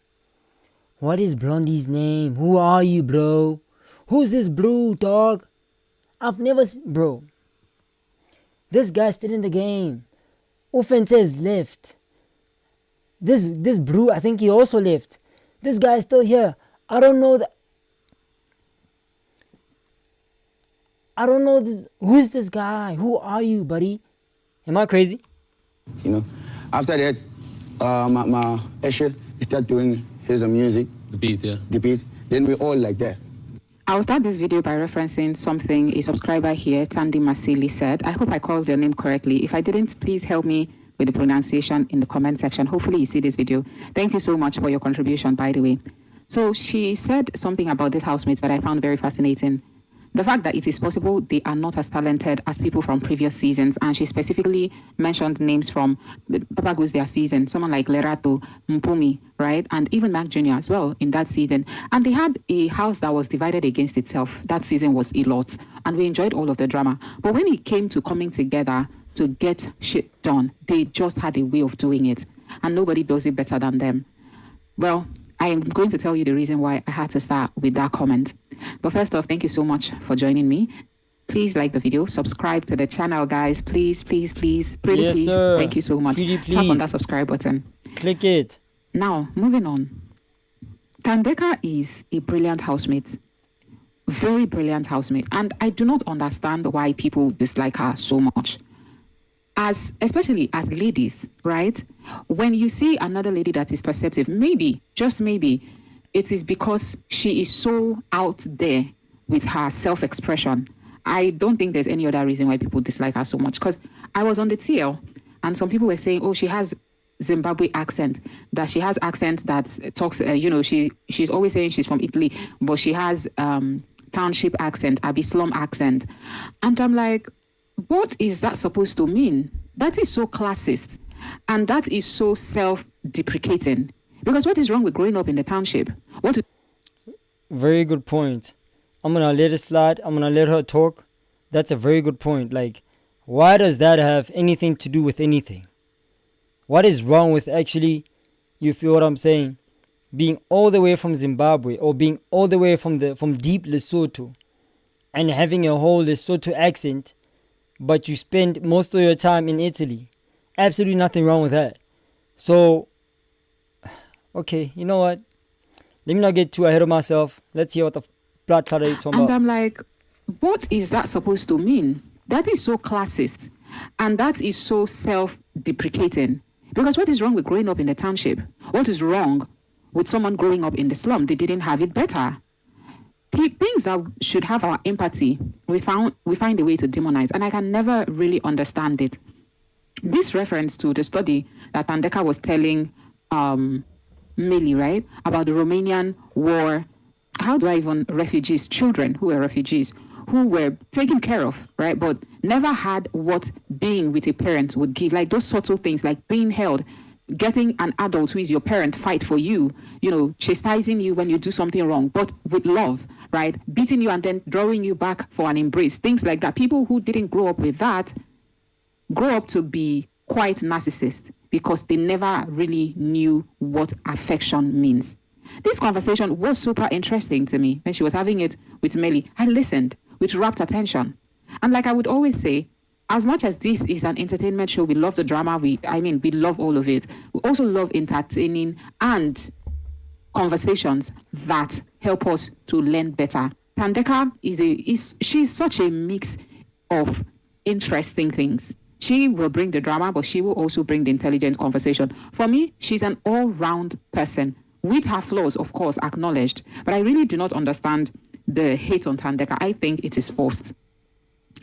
Who are you, bro? Who's this brew, dog? I've never seen... Bro. This guy's still in the game. Offense has left. This brew, I think he also left. This guy's still here. I don't know this. Who's this guy? Who are you, buddy? Am I crazy? You know, after that, my Eshe start doing his music. The beat, yeah. The beat. Then we all like that. I'll start this video by referencing something a subscriber here, Tandy Masili, said. I hope I called your name correctly. If I didn't, please help me with the pronunciation in the comment section. Hopefully you see this video. Thank you so much for your contribution, by the way. So she said something about these housemates that I found very fascinating. the fact that it is possible they are not as talented as people from previous seasons, and she specifically mentioned names from Papa Goes Their season, someone like Lerato, Mpumi, right, and even Mac Jr. as well in that season. And they had a house that was divided against itself. That season was a lot, and we enjoyed all of the drama. But when it came to coming together to get shit done, they just had a way of doing it, and nobody does it better than them. Well, I am going to tell you the reason why I had to start with that comment. But first off, thank you so much for joining me. Please like the video, subscribe to the channel, guys. Please, please, please. Pretty Yes, please. sir. Thank you so much. Pretty Tap on please. that subscribe button. Click it. Now, moving on. Tandeka is a brilliant housemate. Very brilliant housemate. And I do not understand why people dislike her so much. Especially as ladies, right? When you see another lady that is perceptive, maybe, just maybe, it is because she is so out there with her self-expression. I don't think there's any other reason why people dislike her so much. Because I was on the TL and some people were saying, oh, she has Zimbabwe accent, that she has accent that talks, she's always saying she's from Italy, but she has township accent, Abi slum accent. And I'm like, what is that supposed to mean? That is so classist. And that is so self-deprecating. Because what is wrong with growing up in the township? Very good point. I'm going to let it slide. I'm going to let her talk. That's a very good point. Like, why does that have anything to do with anything? What is wrong with actually, you feel what I'm saying, being all the way from Zimbabwe or being all the way from deep Lesotho and having a whole Lesotho accent, but you spend most of your time in Italy? Absolutely nothing wrong with that. So, okay, you know what? Let me not get too ahead of myself. Let's hear what the blood clot is talking about. And I'm like, what is that supposed to mean? That is so classist. And that is so self-deprecating. Because what is wrong with growing up in the township? What is wrong with someone growing up in the slum? They didn't have it better. Things that should have our empathy, we find a way to demonize, and I can never really understand it. This reference to the study that Tandeka was telling Millie, right, about the Romanian war. How do I even refugees, children who were refugees, who were taken care of, right, but never had what being with a parent would give, like those subtle things, like being held, getting an adult who is your parent fight for you, chastising you when you do something wrong, but with love, right? Beating you and then drawing you back for an embrace, things like that. People who didn't grow up with that grow up to be quite narcissist because they never really knew what affection means. This conversation was super interesting to me when she was having it with Melly. I listened with rapt attention. And like I would always say, as much as this is an entertainment show, we love the drama, we love all of it. We also love entertaining and conversations that help us to learn better. Tandeka she's such a mix of interesting things. She will bring the drama, but she will also bring the intelligent conversation. For me, she's an all-round person, with her flaws, of course, acknowledged. But I really do not understand the hate on Tandeka. I think it is forced.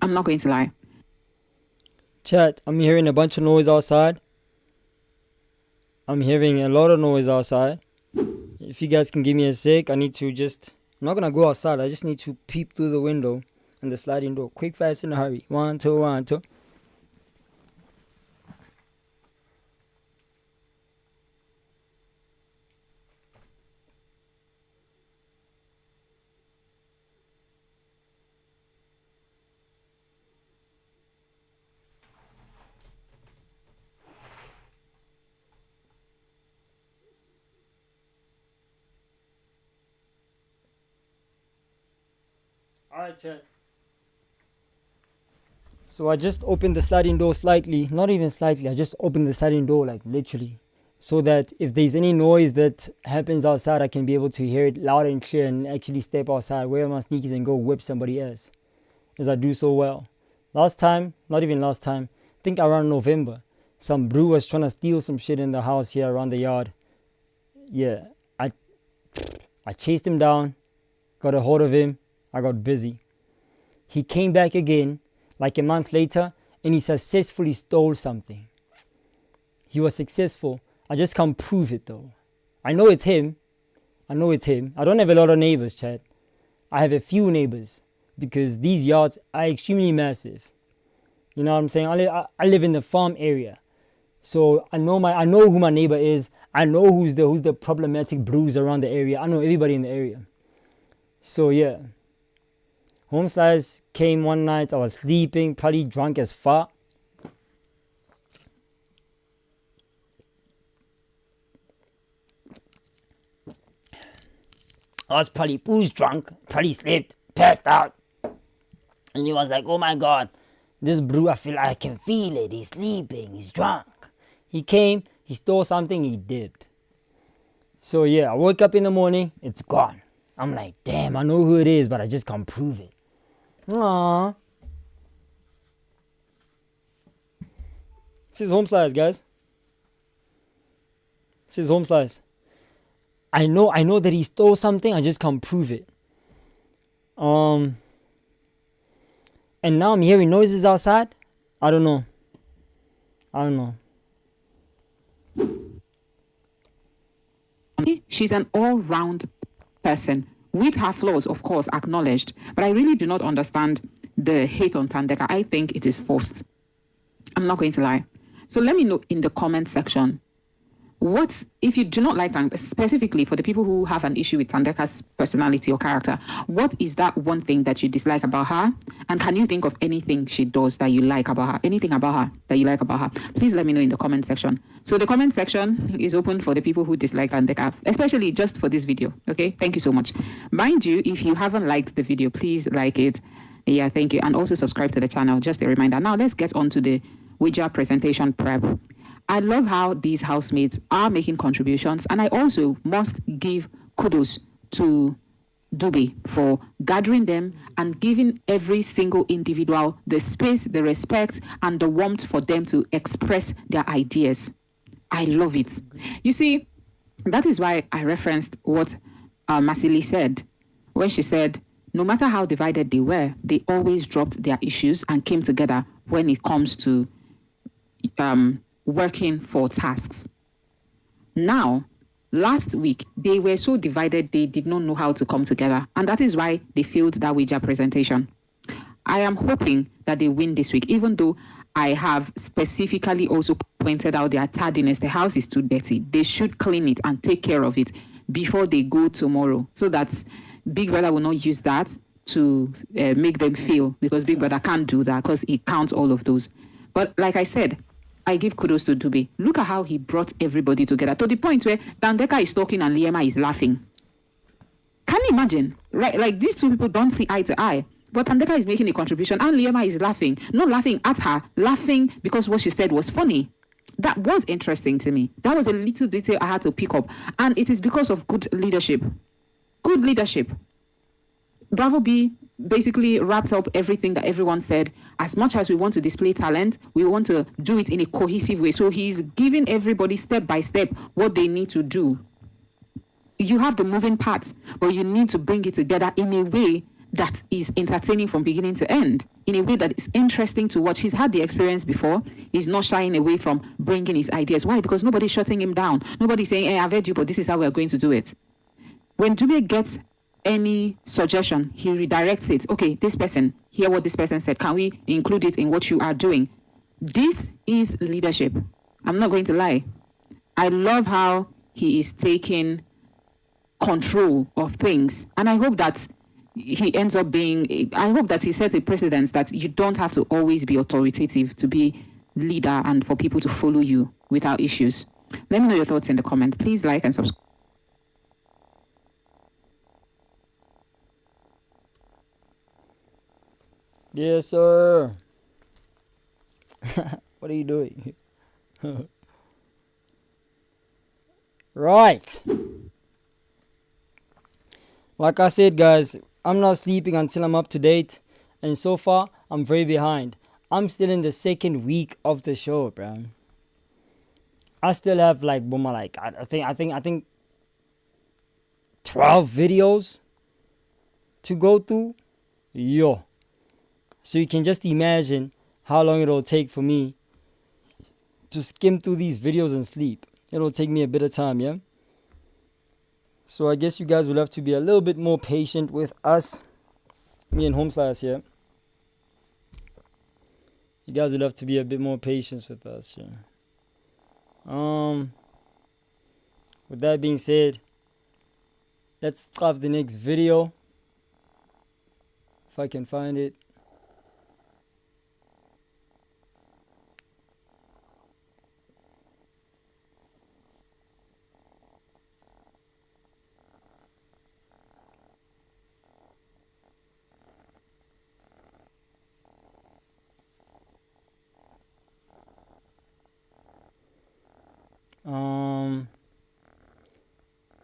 I'm not going to lie. Chat, I'm hearing a bunch of noise outside. I'm hearing a lot of noise outside. If you guys can give me a sec, I need to I'm not going to go outside. I just need to peep through the window and the sliding door. Quick, fast, in a hurry. 1, 2, 1, 2. Alright, chat. So I just opened the sliding door slightly. Not even slightly. I just opened the sliding door, like literally. So that if there's any noise that happens outside, I can be able to hear it loud and clear and actually step outside, wear my sneakers and go whip somebody else. As I do so well. Last time, not even last time, I think around November, some brew was trying to steal some shit in the house here around the yard. Yeah, I chased him down, got a hold of him. I got busy. He came back again like a month later and he successfully stole something. He was successful. I just can't prove it though. I know it's him. I don't have a lot of neighbors, chat. I have a few neighbors. because these yachts are extremely massive. You know what I'm saying? I live in the farm area, so I know who my neighbor is. I know who's the problematic brews around the area. I know everybody in the area. So yeah, home slice came one night. I was sleeping, probably drunk as fuck. I was probably booze drunk, probably slept, passed out. And he was like, oh my God, this brew, I can feel it. He's sleeping, he's drunk. He came, he stole something, he dipped. So yeah, I woke up in the morning, it's gone. I'm like, damn, I know who it is, but I just can't prove it. Aww. This is home slice, guys. This is home slice. I know that he stole something, I just can't prove it. And now I'm hearing noises outside. I don't know. She's an all-round person with her flaws, of course, acknowledged. But I really do not understand the hate on Tandeka. I think it is forced. I'm not going to lie. So let me know in the comment section. What, if you do not like Tandeka, specifically for the people who have an issue with Tandeka's personality or character, what is that one thing that you dislike about her? And can you think of anything she does that you like about her? Anything about her that you like about her? Please let me know in the comment section. So the comment section is open for the people who dislike Tandeka, especially just for this video. Okay, thank you so much. Mind you, if you haven't liked the video, please like it. Yeah, thank you. And also subscribe to the channel. Just a reminder. Now let's get on to the Ouija presentation prep. I love how these housemates are making contributions, and I also must give kudos to Dube for gathering them and giving every single individual the space, the respect, and the warmth for them to express their ideas. I love it. You see, that is why I referenced what Masili said when she said, no matter how divided they were, they always dropped their issues and came together when it comes to working for tasks. Now, last week, they were so divided they did not know how to come together. And that is why they failed that Ouija presentation. I am hoping that they win this week, even though I have specifically also pointed out their tardiness. The house is too dirty. They should clean it and take care of it before they go tomorrow, so that Big Brother will not use that to make them feel, because Big Brother can't do that because he counts all of those. But like I said, I give kudos to Dube. Look at how he brought everybody together to the point where Tandeka is talking and Liema is laughing. Can you imagine? Right? Like, these two people don't see eye to eye. But Tandeka is making a contribution and Liema is laughing. Not laughing at her, laughing because what she said was funny. That was interesting to me. That was a little detail I had to pick up. And it is because of good leadership. Good leadership. Bravo B basically wrapped up everything that everyone said. As much as we want to display talent, we want to do it in a cohesive way. So he's giving everybody step by step what they need to do. You have the moving parts, but you need to bring it together in a way that is entertaining from beginning to end, in a way that is interesting to watch. He's had the experience before. He's not shying away from bringing his ideas. Why? Because nobody's shutting him down. Nobody's saying, hey, I've heard you, but this is how we're going to do it. When Dube gets any suggestion, he redirects it. Okay, this person, hear what this person said. Can we include it in what you are doing? This is leadership. I'm not going to lie. I love how he is taking control of things. And I hope that he ends up being, I hope that he sets a precedent that you don't have to always be authoritative to be leader and for people to follow you without issues. Let me know your thoughts in the comments. Please like and subscribe. Yes, sir. What are you doing? Right. Like I said, guys, I'm not sleeping until I'm up to date. And so far, I'm very behind. I'm still in the second week of the show, bro. I still have like, I think 12 videos to go through. Yo. So you can just imagine how long it'll take for me to skim through these videos and sleep. It'll take me a bit of time, yeah? So I guess you guys will have to be a little bit more patient with us. Me and Homeslash here. You guys will have to be a bit more patient with us. Yeah. With that being said, let's start the next video. If I can find it.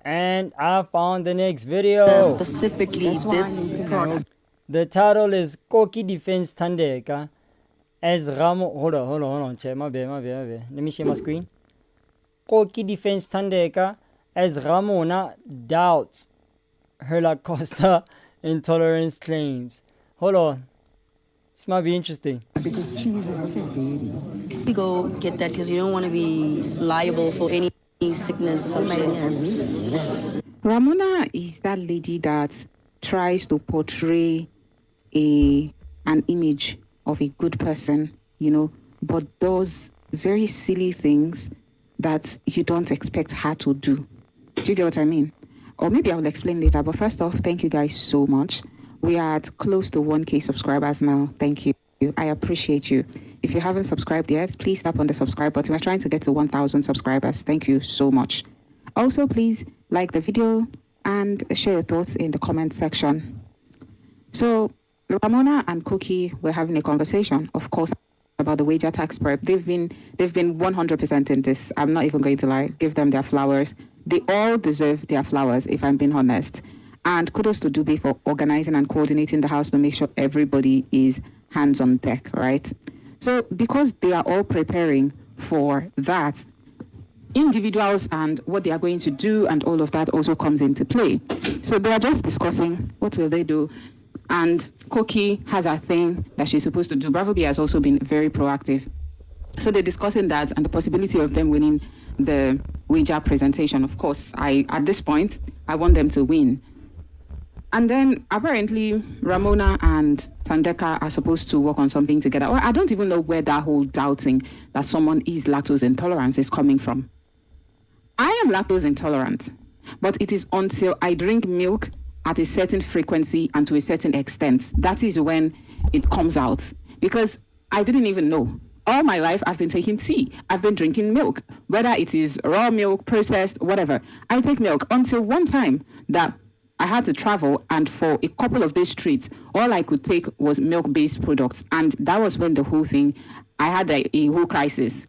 And I found the next video. Specifically this product. The title is Koki Defense Tandeka as Ramo. Hold on. Check my bad. Let me share my screen. Koki Defense Tandeka as Ramona doubts her La Costa intolerance claims. Hold on. This might be interesting. Because cheese is also very. We go get that because you don't want to be liable for any sickness or something. Ramona is that lady that tries to portray an image of a good person, you know, but does very silly things that you don't expect her to do. Do you get what I mean? Or maybe I will explain later. But first off, thank you guys so much. We are at close to 1K subscribers now. Thank you. I appreciate you. If you haven't subscribed yet, please tap on the subscribe button. We're trying to get to 1,000 subscribers. Thank you so much. Also, please like the video and share your thoughts in the comment section. So, Ramona and Cookie were having a conversation, of course, about the wager tax prep. They've been 100% in this. I'm not even going to lie. Give them their flowers. They all deserve their flowers, if I'm being honest. And kudos to Dube for organizing and coordinating the house to make sure everybody is hands on deck, right? So because they are all preparing for that, individuals and what they are going to do and all of that also comes into play. So they are just discussing what will they do. And Koki has a thing that she's supposed to do. Bravo B has also been very proactive. So they're discussing that and the possibility of them winning the wager presentation. Of course, at this point, I want them to win. And then apparently Ramona and Tandeka are supposed to work on something together. Or I don't even know where that whole doubting that someone is lactose intolerant is coming from. I am lactose intolerant, but it is until I drink milk at a certain frequency and to a certain extent. That is when it comes out. Because I didn't even know. All my life, I've been taking tea. I've been drinking milk, whether it is raw milk, processed, whatever. I take milk until one time that I had to travel, and for a couple of days straight, all I could take was milk-based products. And that was when the whole thing, I had a whole crisis.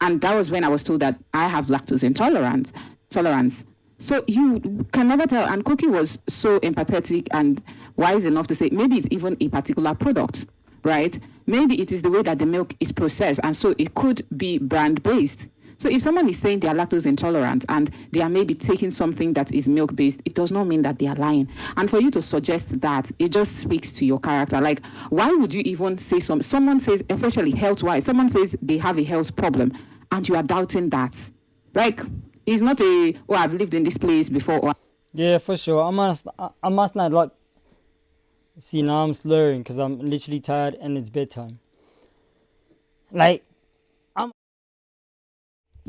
And that was when I was told that I have lactose tolerance. So you can never tell. And Cookie was so empathetic and wise enough to say, maybe it's even a particular product, right? Maybe it is the way that the milk is processed, and so it could be brand-based. So if someone is saying they are lactose intolerant and they are maybe taking something that is milk-based, it does not mean that they are lying. And for you to suggest that, it just speaks to your character. Like, why would you even say someone says, especially health-wise, someone says they have a health problem and you are doubting that? Like, it's not I've lived in this place before. Or Yeah, for sure. I must not like. See, now I'm slurring because I'm literally tired and it's bedtime. Like,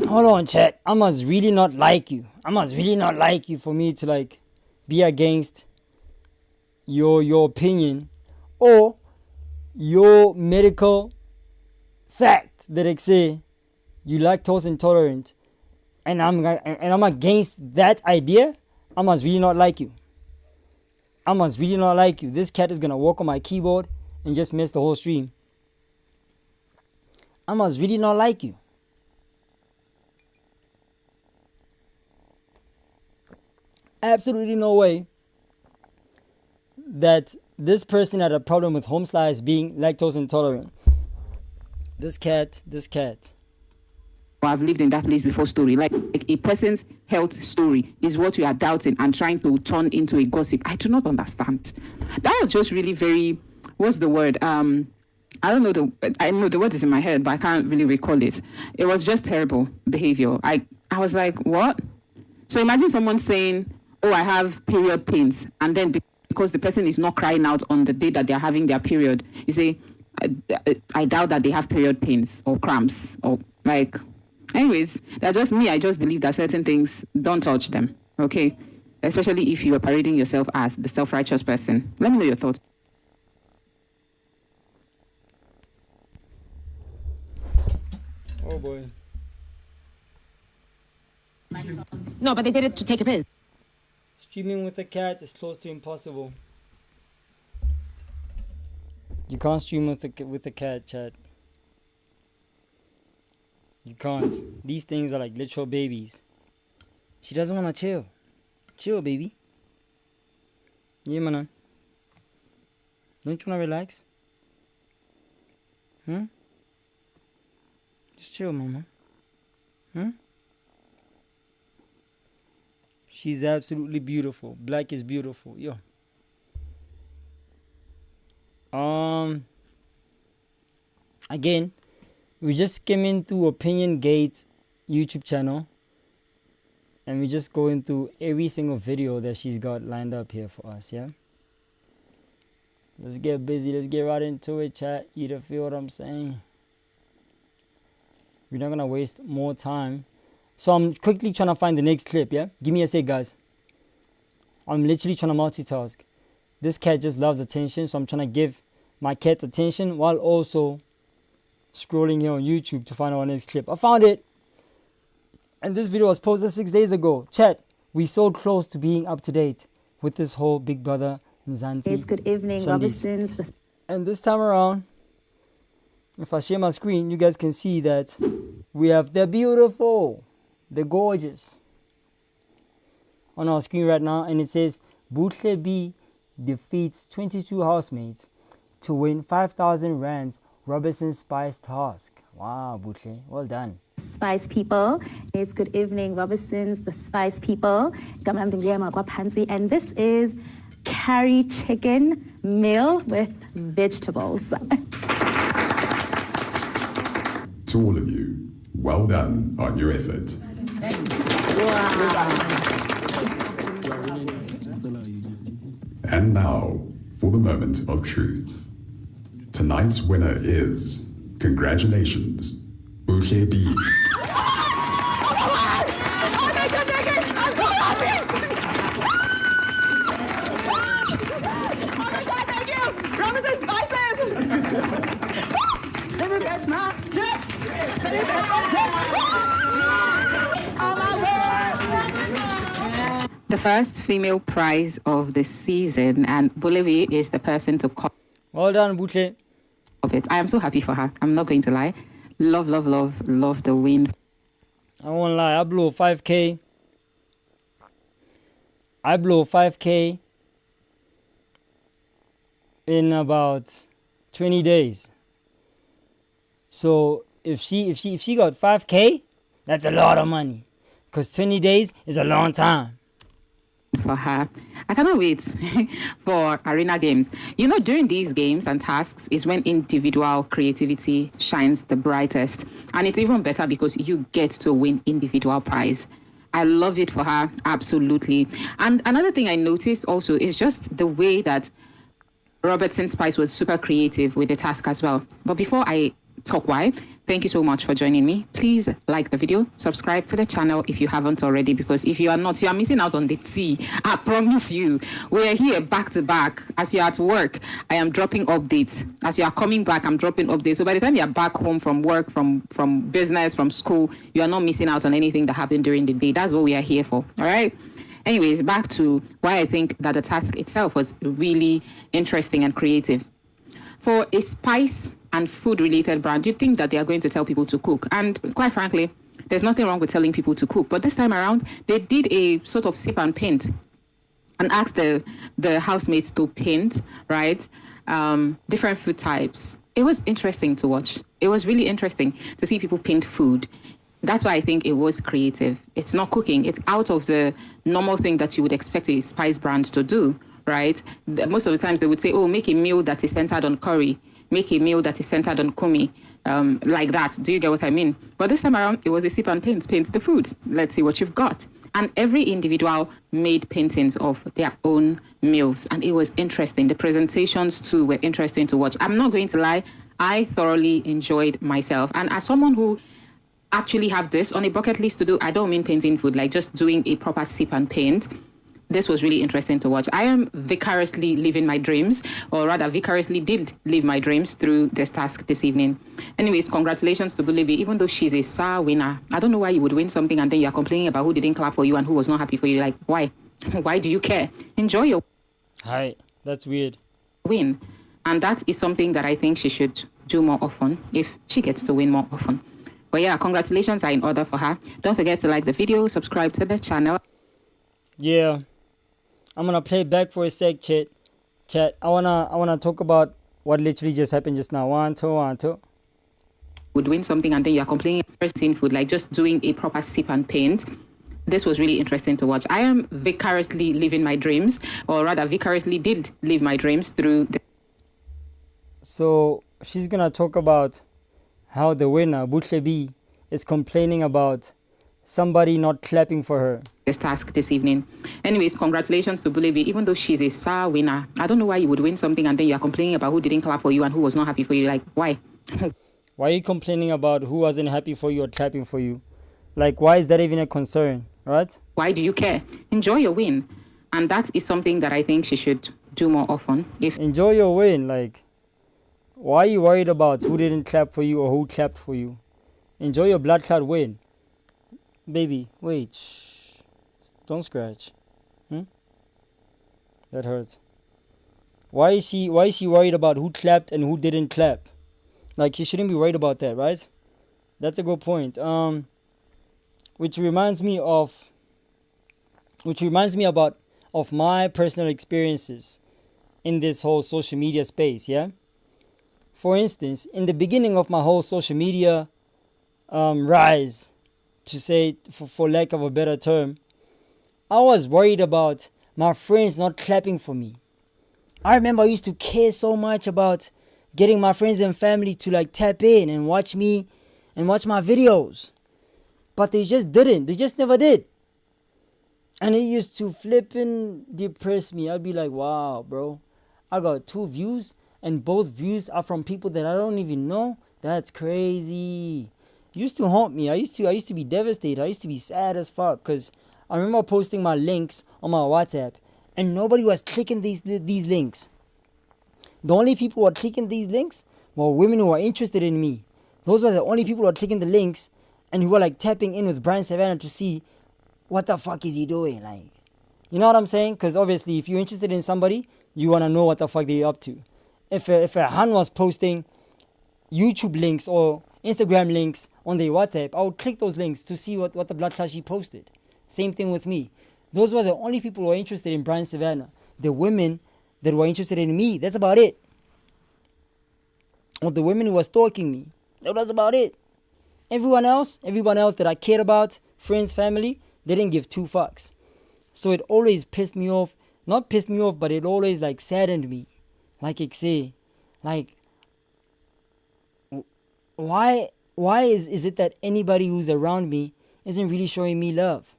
hold on, chat. I must really not like you. I must really not like you for me to like be against your opinion or your medical fact that it say you lactose intolerant, and I'm against that idea. I must really not like you. I must really not like you. This cat is gonna walk on my keyboard and just mess the whole stream. I must really not like you. Absolutely no way that this person had a problem with Homeslice being lactose intolerant. This cat. I've lived in that place before story. Like a person's health story is what you are doubting and trying to turn into a gossip. I do not understand. That was just really very, what's the word? I don't know I know the word is in my head, but I can't really recall it. It was just terrible behavior. I was like, what? So imagine someone saying, oh, I have period pains, and then because because the person is not crying out on the day that they're having their period. You say, I doubt that they have period pains or cramps or like, anyways, that's just me. I just believe that certain things don't touch them, okay? Especially if you are parading yourself as the self-righteous person. Let me know your thoughts. Oh boy. No, but they did it to take a piss. Streaming with a cat is close to impossible. You can't stream with a cat, chat. You can't. These things are like literal babies. She doesn't want to chill. Chill, baby. Yeah, man. Don't you want to relax? Just chill, mama. She's absolutely beautiful. Black is beautiful. Yo. Again, we just skimming through Opinion Gate's YouTube channel. And we just going through every single video that she's got lined up here for us, yeah? Let's get busy. Let's get right into it, chat. You feel what I'm saying? We're not going to waste more time. So I'm quickly trying to find the next clip, yeah? Give me a sec, guys. I'm literally trying to multitask. This cat just loves attention, so I'm trying to give my cat attention while also scrolling here on YouTube to find our next clip. I found it. And this video was posted 6 days ago. Chat, we so close to being up to date with this whole Big Brother Mzansi. Yes, good evening, Sundays. Robinsons. And this time around, if I share my screen, you guys can see that we have the beautiful, the gorgeous on our screen right now. And it says, Butle B defeats 22 housemates to win 5,000 rands Robinson Spice task. Wow, Butle, well done. Spice people. It's good evening, Robinsons, the Spice people. And this is curry chicken meal with vegetables. To all of you, well done on your effort. And now, for the moment of truth. Tonight's winner is, congratulations, Boucher B. The first female prize of the season, and Bulevi is the person to call Well done, Butle. of it. I am so happy for her. I'm not going to lie. Love, love, love, love the win. I won't lie, I blew 5K. I blew 5K in about 20 days. So if she got 5K, that's a lot of money. Because 20 days is a long time. For her. I cannot wait for arena games. You know, during these games and tasks is when individual creativity shines the brightest. And it's even better because you get to win individual prize. I love it for her, absolutely. And another thing I noticed also is just the way that Robertson Spice was super creative with the task as well. But before I talk why, thank you so much for joining me. Please like the video, subscribe to the channel if you haven't already, because if you are not, you are missing out on the tea. I promise you. We're here back to back. As you're at work, I am dropping updates. As you are coming back, I'm dropping updates. So by the time you're back home from work, from business, from school, you are not missing out on anything that happened during the day. That's what we are here for. All right? Anyways, back to why I think that the task itself was really interesting and creative. For a spice and food-related brand, you think that they are going to tell people to cook. And quite frankly, there's nothing wrong with telling people to cook. But this time around, they did a sort of sip and paint and asked the housemates to paint, right, different food types. It was interesting to watch. It was really interesting to see people paint food. That's why I think it was creative. It's not cooking. It's out of the normal thing that you would expect a spice brand to do, right? Most of the times they would say, oh, make a meal that is centered on curry. make a meal that is centered on kumi, like that. Do you get what I mean? But this time around, it was a sip and paint the food. Let's see what you've got. And every individual made paintings of their own meals. And it was interesting. The presentations too were interesting to watch. I'm not going to lie, I thoroughly enjoyed myself. And as someone who actually have this on a bucket list to do, I don't mean painting food, like just doing a proper sip and paint. This was really interesting to watch. I am vicariously living my dreams, or rather vicariously did live my dreams through this task this evening. Anyways, congratulations to Bulebi, even though she's a SAR winner. I don't know why you would win something and then you're complaining about who didn't clap for you and who was not happy for you. Like, why? Why do you care? Enjoy your Hi, that's weird. win. And that is something that I think she should do more often, if she gets to win more often. But yeah, congratulations are in order for her. Don't forget to like the video, subscribe to the channel. Yeah. I'm gonna play back for a sec, chat. I wanna talk about what literally just happened just now. One, two. Would win something and then you're complaining first in food, like just doing a proper sip and paint. This was really interesting to watch. I am vicariously living my dreams, or rather vicariously did live my dreams through the So she's gonna talk about how the winner, Butlebi, is complaining about somebody not clapping for her. this task this evening. Anyways, congratulations to Bulebi, even though she's a SAR winner. I don't know why you would win something and then you're complaining about who didn't clap for you and who was not happy for you. Like, why? Why are you complaining about who wasn't happy for you or clapping for you? Like, why is that even a concern, right? Why do you care? Enjoy your win. And that is something that I think she should do more often. If Enjoy your win. Like, why are you worried about who didn't clap for you or who clapped for you? Enjoy your blood clot win. Baby, wait. Shh. Don't scratch. That hurts. Why is she worried about who clapped and who didn't clap? Like, she shouldn't be worried about that, right? That's a good point. Which reminds me of my personal experiences in this whole social media space, yeah? For instance, in the beginning of my whole social media rise, to say for lack of a better term, I was worried about my friends not clapping for me. I remember I used to care so much about getting my friends and family to like tap in and watch me and watch my videos. But they just didn't. They just never did. And it used to flip and depress me. I'd be like, wow, bro, I got 2 views and both views are from people that I don't even know. That's crazy. It used to haunt me. I used to be devastated. I used to be sad as fuck because I remember posting my links on my WhatsApp and nobody was clicking these links. The only people who were clicking these links were women who were interested in me. Those were the only people who were clicking the links and who were like tapping in with Brian Sivana to see what the fuck is he doing? Like, you know what I'm saying? Because obviously if you're interested in somebody, you want to know what the fuck they're up to. If a Han was posting YouTube links or Instagram links on their WhatsApp, I would click those links to see what the blood class she posted. Same thing with me. Those were the only people who were interested in Brian Sivana. The women that were interested in me, that's about it. Or the women who were stalking me, that was about it. Everyone else that I cared about, friends, family, they didn't give 2 fucks. So it always pissed me off. Not pissed me off, but it always like saddened me. Like I say, like, why is it that anybody who's around me isn't really showing me love?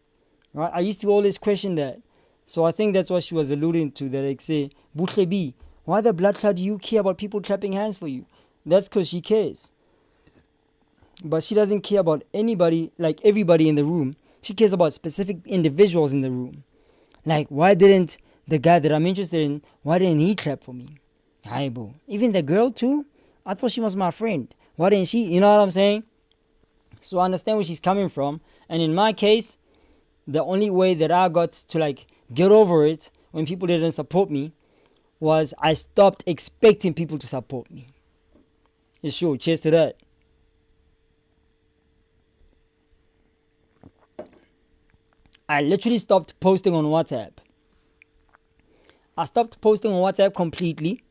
Right? I used to always question that. So I think that's what she was alluding to, that like say, Butlebi, why the blood clot do you care about people clapping hands for you? That's because she cares. But she doesn't care about anybody, like everybody in the room. She cares about specific individuals in the room. Like, why didn't the guy that I'm interested in, why didn't he clap for me? Hi, boo. Even the girl too? I thought she was my friend. Why didn't she? You know what I'm saying? So I understand where she's coming from. And in my case, the only way that I got to like get over it when people didn't support me was I stopped expecting people to support me. It's true. Cheers to that. I literally stopped posting on WhatsApp. I stopped posting on WhatsApp completely.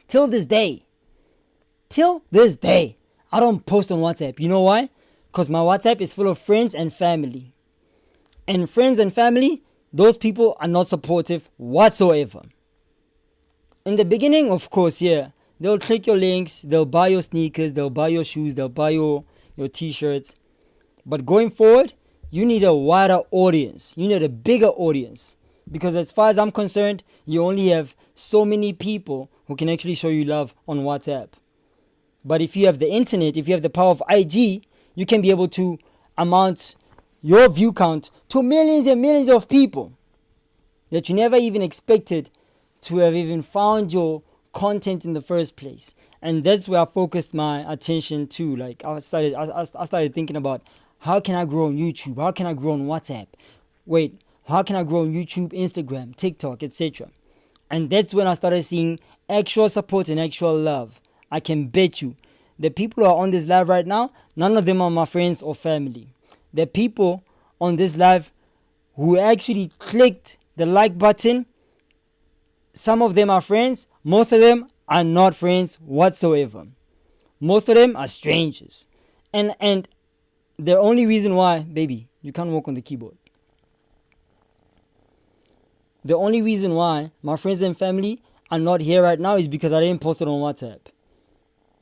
Till this day, I don't post on WhatsApp. You know why? Because my WhatsApp is full of friends and family. And friends and family, those people are not supportive whatsoever. In the beginning, of course, yeah, They'll click your links, they'll buy your sneakers, they'll buy your shoes, they'll buy your t-shirts. But going forward, you need a wider audience. You need a bigger audience. Because as far as I'm concerned, you only have so many people who can actually show you love on WhatsApp. But if you have the internet, if you have the power of IG, you can be able to amount your view count to millions and millions of people that you never even expected to have even found your content in the first place. And that's where I focused my attention to. Like I started thinking about, how can I grow on YouTube? How can I grow on WhatsApp? How can I grow on YouTube, Instagram, TikTok, etc.? And that's when I started seeing actual support and actual love. I can bet you the people who are on this live right now, none of them are my friends or family. The people on this live who actually clicked the like button, some of them are friends, most of them are not friends whatsoever. Most of them are strangers. And the only reason why, baby, you can't walk on the keyboard. The only reason why my friends and family are not here right now is because I didn't post it on WhatsApp.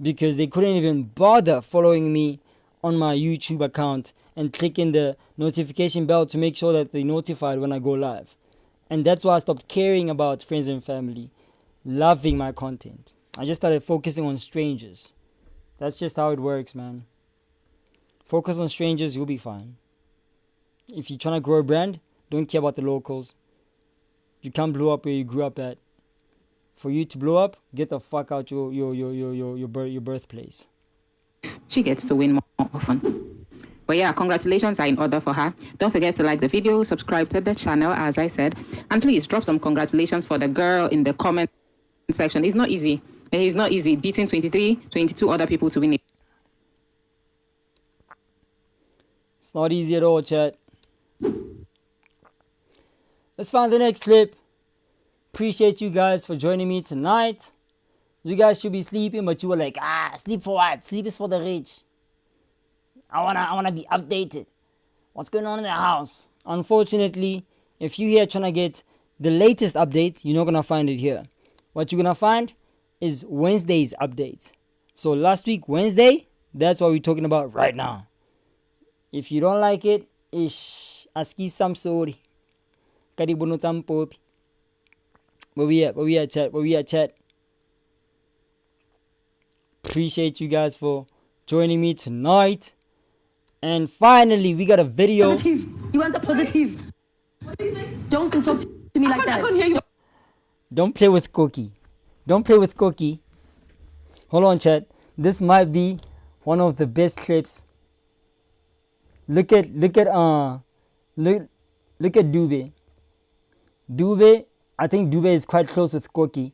Because they couldn't even bother following me on my YouTube account and clicking the notification bell to make sure that they're notified when I go live. And that's why I stopped caring about friends and family, loving my content. I just started focusing on strangers. That's just how it works, man. Focus on strangers, you'll be fine. If you're trying to grow a brand, don't care about the locals. You can't blow up where you grew up at. For you to blow up, get the fuck out your birthplace. She gets to win more often. But yeah, congratulations are in order for her. Don't forget to like the video, subscribe to the channel, as I said. And please drop some congratulations for the girl in the comment section. It's not easy. It's not easy beating 22 other people to win it. It's not easy at all, chat. Let's find the next clip. Appreciate you guys for joining me tonight. You guys should be sleeping, but you were like, sleep for what? Sleep is for the rich. I wanna be updated. What's going on in the house? Unfortunately, if you're here trying to get the latest update, you're not gonna find it here. What you're gonna find is Wednesday's update. So last week, Wednesday, that's what we're talking about right now. If you don't like it, aski some sorry. Karibu tampopi. Where we at, chat? Appreciate you guys for joining me tonight. And finally, we got a video. Positive. You want a positive? Don't talk to me like that. I can't hear you. Don't play with Cookie. Hold on, chat. This might be one of the best clips. Look at Dube. Dube, I think Dube is quite close with Cookie.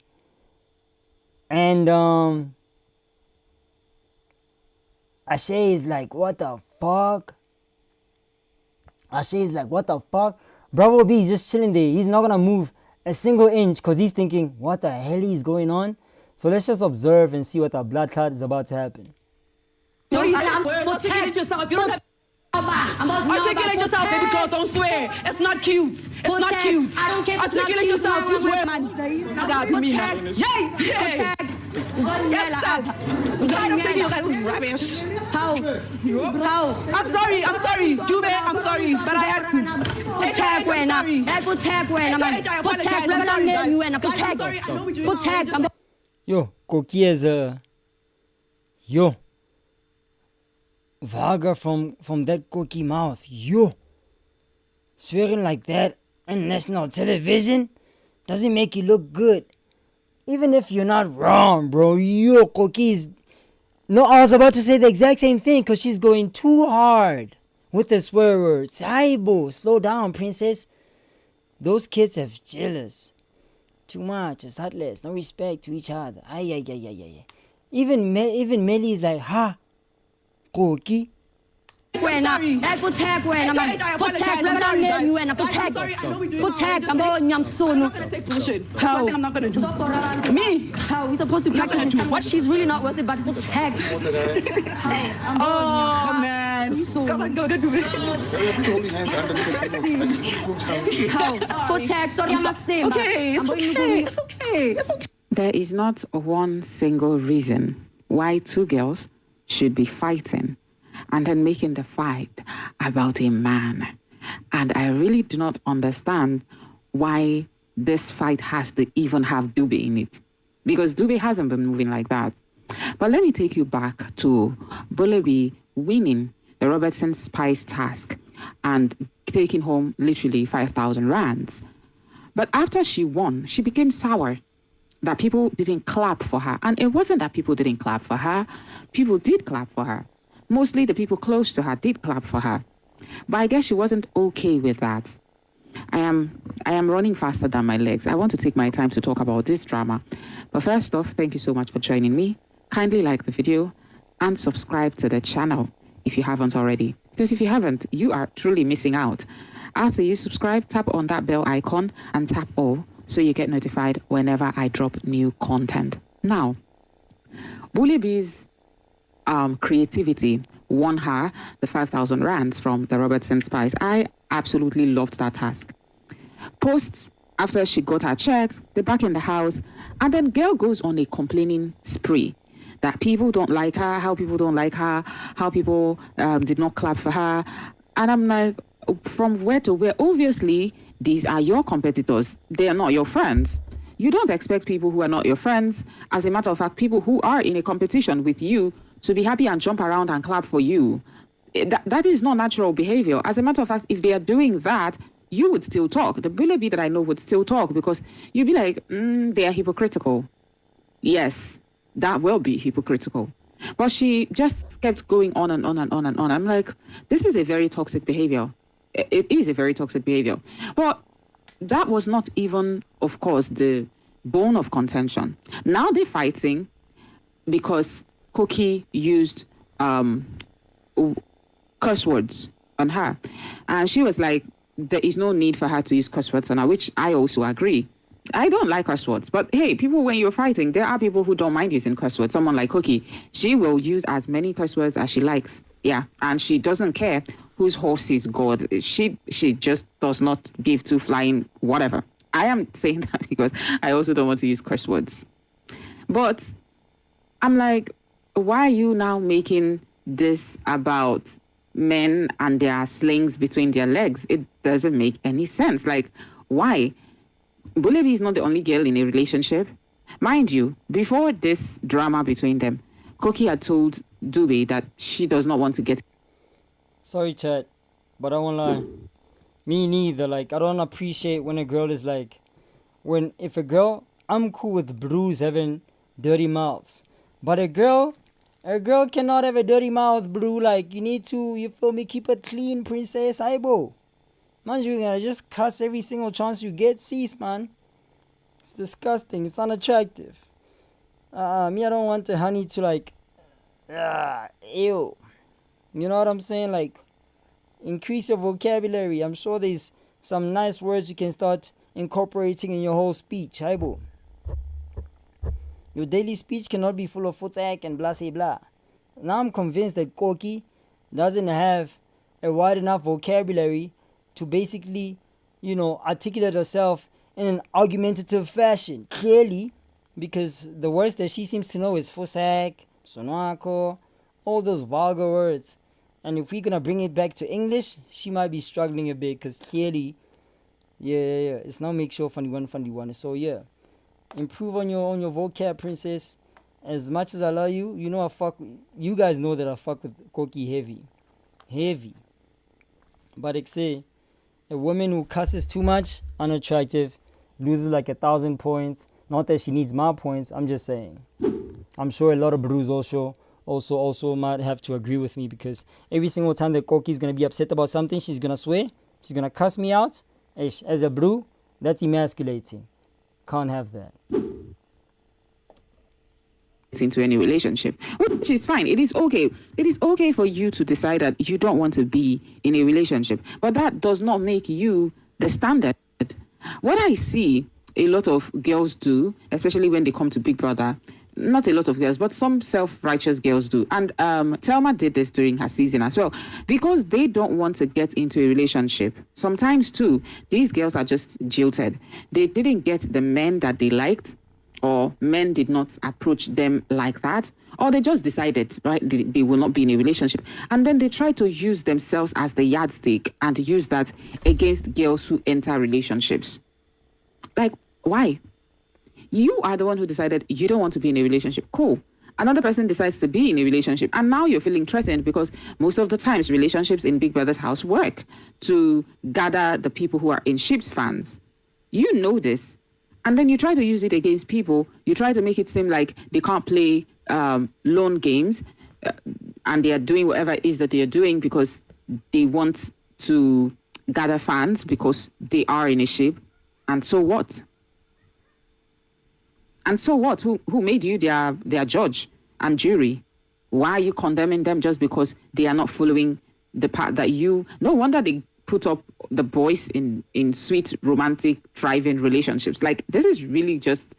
And Ashay is like, what the fuck? Bravo B is just chilling there. He's not gonna move a single inch because he's thinking, what the hell is going on? So let's just observe and see what the blood clot is about to happen. Articulate yourself, baby girl. Don't swear. It's not cute. It's not cute. I don't care. Articulate yourself. You swear. Yay! Yes, sir. I don't think that was rubbish. How? I'm sorry. Jube, I'm sorry. But I had to. Yo, Cookie is vulgar from that Cookie mouth. Yo, swearing like that on national television doesn't make you look good. Even if you're not wrong, bro. Yo, Cookie is... No, I was about to say the exact same thing because she's going too hard with the swear words. Aibo, slow down, princess. Those kids have jealous. Too much, it's heartless, no respect to each other. Ay. Even Melly is like, ha, Cookie. I'm sorry. I'm not gonna take bullshit. How? I'm not gonna do. Me? How? We're supposed to practice what she's really not worth it, but protect. Oh man. Go on, do it. How? Protect. Sorry, I'm not saying. Okay, it's okay. there is not one single reason why two girls should be fighting and then making the fight about a man. And I really do not understand why this fight has to even have Dube in it. Because Dube hasn't been moving like that. But let me take you back to Bullebi winning the Robertson Spice task and taking home literally 5,000 rands. But after she won, she became sour that people didn't clap for her. And it wasn't that people didn't clap for her. People did clap for her. Mostly the people close to her did clap for her. But I guess she wasn't okay with that. I am running faster than my legs. I want to take my time to talk about this drama. But first off, thank you so much for joining me. Kindly like the video and subscribe to the channel if you haven't already. Because if you haven't, you are truly missing out. After you subscribe, tap on that bell icon and tap all so you get notified whenever I drop new content. Now, Bullebi's creativity won her the 5,000 rands from the Robertson Spice. I absolutely loved that task. Post after she got her check, they're back in the house, and then girl goes on a complaining spree that people don't like her, how people don't like her, how people did not clap for her. And I'm like, from where to where? Obviously, these are your competitors. They are not your friends. You don't expect people who are not your friends, as a matter of fact, people who are in a competition with you, to be happy and jump around and clap for you. That is not natural behavior. As a matter of fact, if they are doing that, you would still talk. The Bullebi that I know would still talk, because you'd be like, they are hypocritical. Yes, that will be hypocritical. But she just kept going on and on and on and on. I'm like, this is a very toxic behavior. It is a very toxic behavior. But that was not even, of course, the bone of contention. Now they're fighting because Koki used curse words on her. And she was like, there is no need for her to use curse words on her, which I also agree. I don't like curse words, but hey, people, when you're fighting, there are people who don't mind using curse words. Someone like Cookie, she will use as many curse words as she likes. Yeah, and she doesn't care whose horse is God. She just does not give two flying whatever. I am saying that because I also don't want to use curse words. But I'm like, why are you now making this about men and their slings between their legs? It doesn't make any sense. Like, why? Bullebi is not the only girl in a relationship. Mind you, before this drama between them, Koki had told Dube that she does not want to get... Sorry, chat, but I won't lie. Me neither. Like, I don't appreciate when a girl is like... If a girl... I'm cool with bros having dirty mouths. But a girl cannot have a dirty mouth, bro. Like, you need to, you feel me, keep it clean, princess. Aibo. Man, you're gonna just cuss every single chance you get. Cease, man. It's disgusting. It's unattractive. Me, I don't want the honey to like, ew. You know what I'm saying? Like, increase your vocabulary. I'm sure there's some nice words you can start incorporating in your whole speech. Aibo. Your daily speech cannot be full of futak and blah, blah, blah. Now I'm convinced that Koki doesn't have a wide enough vocabulary to basically, articulate herself in an argumentative fashion. Clearly, because the words that she seems to know is fusak, sonako, all those vulgar words. And if we're going to bring it back to English, she might be struggling a bit, because clearly, yeah, it's now make sure funny one. So yeah. Improve on your vocab, princess. As much as I love you, you guys know that I fuck with Koki heavy. But I say, a woman who cusses too much, unattractive, loses like 1,000 points. Not that she needs my points. I'm just saying. I'm sure a lot of bros also might have to agree with me, because every single time that Koki's gonna be upset about something, she's gonna swear, she's gonna cuss me out. As a bro, that's emasculating. Can't have that. Into any relationship, which is fine. It is okay. It is okay for you to decide that you don't want to be in a relationship, but that does not make you the standard. What I see a lot of girls do, especially when they come to Big Brother, not a lot of girls, but some self-righteous girls do. And Thelma did this during her season as well, because they don't want to get into a relationship. Sometimes too, these girls are just jilted. They didn't get the men that they liked, or men did not approach them like that, or they just decided, right, they will not be in a relationship. And then they try to use themselves as the yardstick and use that against girls who enter relationships. Like, why? You are the one who decided you don't want to be in a relationship. Cool. Another person decides to be in a relationship, and now you're feeling threatened because most of the times relationships in Big Brother's house work to gather the people who are in Sheep's fans. You know this. And then you try to use it against people. You try to make it seem like they can't play lone games and they are doing whatever it is that they are doing because they want to gather fans because they are in a ship. And so what? And so what? Who made you their judge and jury? Why are you condemning them just because they are not following the path that you... No wonder they put up the boys in sweet, romantic, thriving relationships. Like, this is really just...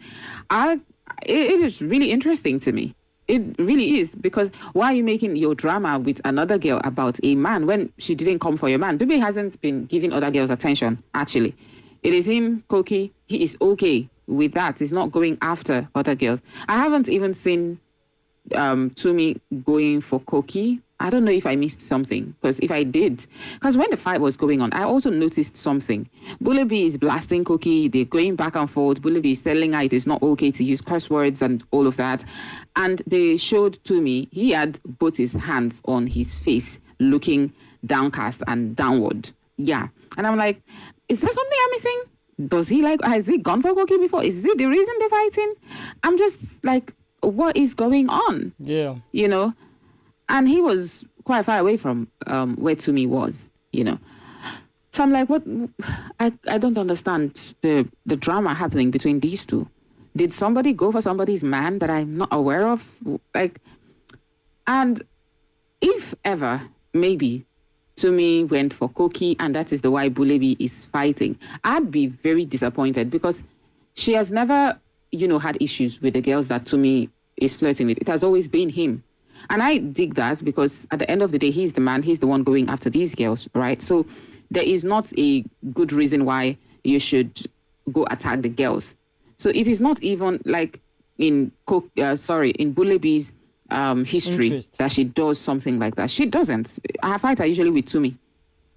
it is really interesting to me. It really is, because why are you making your drama with another girl about a man when she didn't come for your man? Dube hasn't been giving other girls attention, actually. It is him, Koki. He is okay with that. He's not going after other girls. I haven't even seen Tumi going for Koki. I don't know if I missed something, because if I did, because when the fight was going on, I also noticed something. Bullebi is blasting Koki. They're going back and forth. Bullebi is telling her it is not okay to use curse words and all of that. And they showed Tumi, he had both his hands on his face, looking downcast and downward. Yeah. And I'm like, is there something I'm missing? Has he gone for Koki before? Is it the reason they're fighting? I'm just like, what is going on? Yeah. You know? And he was quite far away from where Tumi was, you know. So I'm like, what? I don't understand the drama happening between these two. Did somebody go for somebody's man that I'm not aware of? Like, and if ever, maybe, Tumi went for Koki and that is the why Bullebi is fighting, I'd be very disappointed, because she has never, had issues with the girls that Tumi is flirting with. It has always been him. And I dig that, because at the end of the day, he's the man, he's the one going after these girls, right? So there is not a good reason why you should go attack the girls. So it is not even like in Bullebi's history that she does something like that. She doesn't. Her fights are usually with Tumi.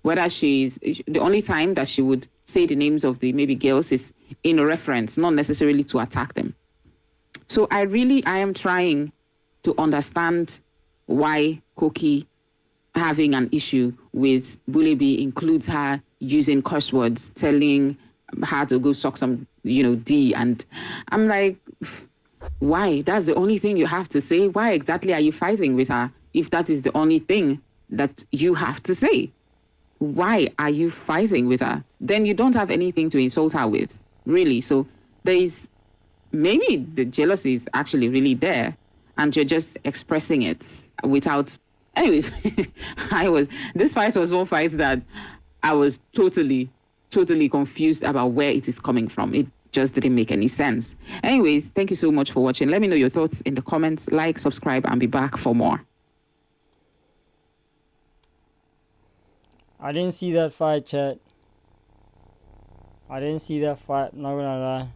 Whether the only time that she would say the names of the maybe girls is in a reference, not necessarily to attack them. So I am trying to understand why Koki having an issue with Bullebi includes her using curse words, telling her to go suck some, D. And I'm like, why? That's the only thing you have to say? Why exactly are you fighting with her if that is the only thing that you have to say? Why are you fighting with her? Then you don't have anything to insult her with, really. So maybe the jealousy is actually really there, and you're just expressing it without... Anyways, this fight was one fight that I was totally confused about where it is coming from. It just didn't make any sense. Anyways, thank you so much for watching. Let me know your thoughts in the comments. Like, subscribe, and be back for more. I didn't see that fight, chat. I didn't see that fight, not gonna lie.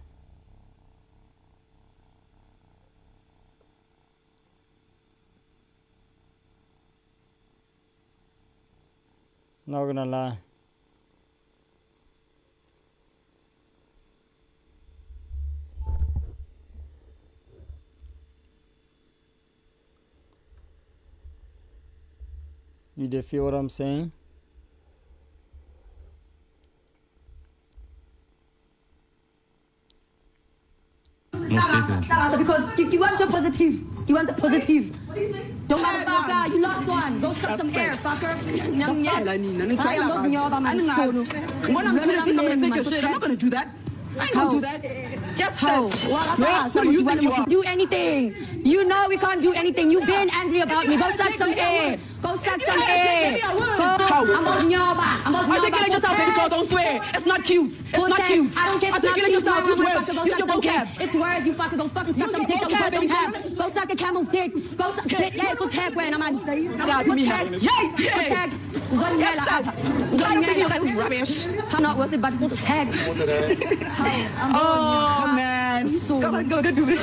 Not gonna lie. You did feel what I'm saying? Most definitely. Because if you want a positive, don't matter, you lost one. Go suck some air, fucker. I'm gonna take your shit. I'm not gonna do that. I ain't gonna do that. Just what do you think you are? Do anything. You know we can't do anything. You've been angry about me. Go suck some air. Go suck some air. Articulate yourself, baby girl. Don't swear. It's not cute. It's not cute. I don't care. Articulate yourself. Use words. Use your vocab. It's words. You fucker. Go fucking suck some dick that we don't have. Go suck a camel's dick. Go suck dick. Yeah, put tag when I'm on. Put tag. Rubbish. I'm not worth it, but we'll tag. Oh, man. Go do it.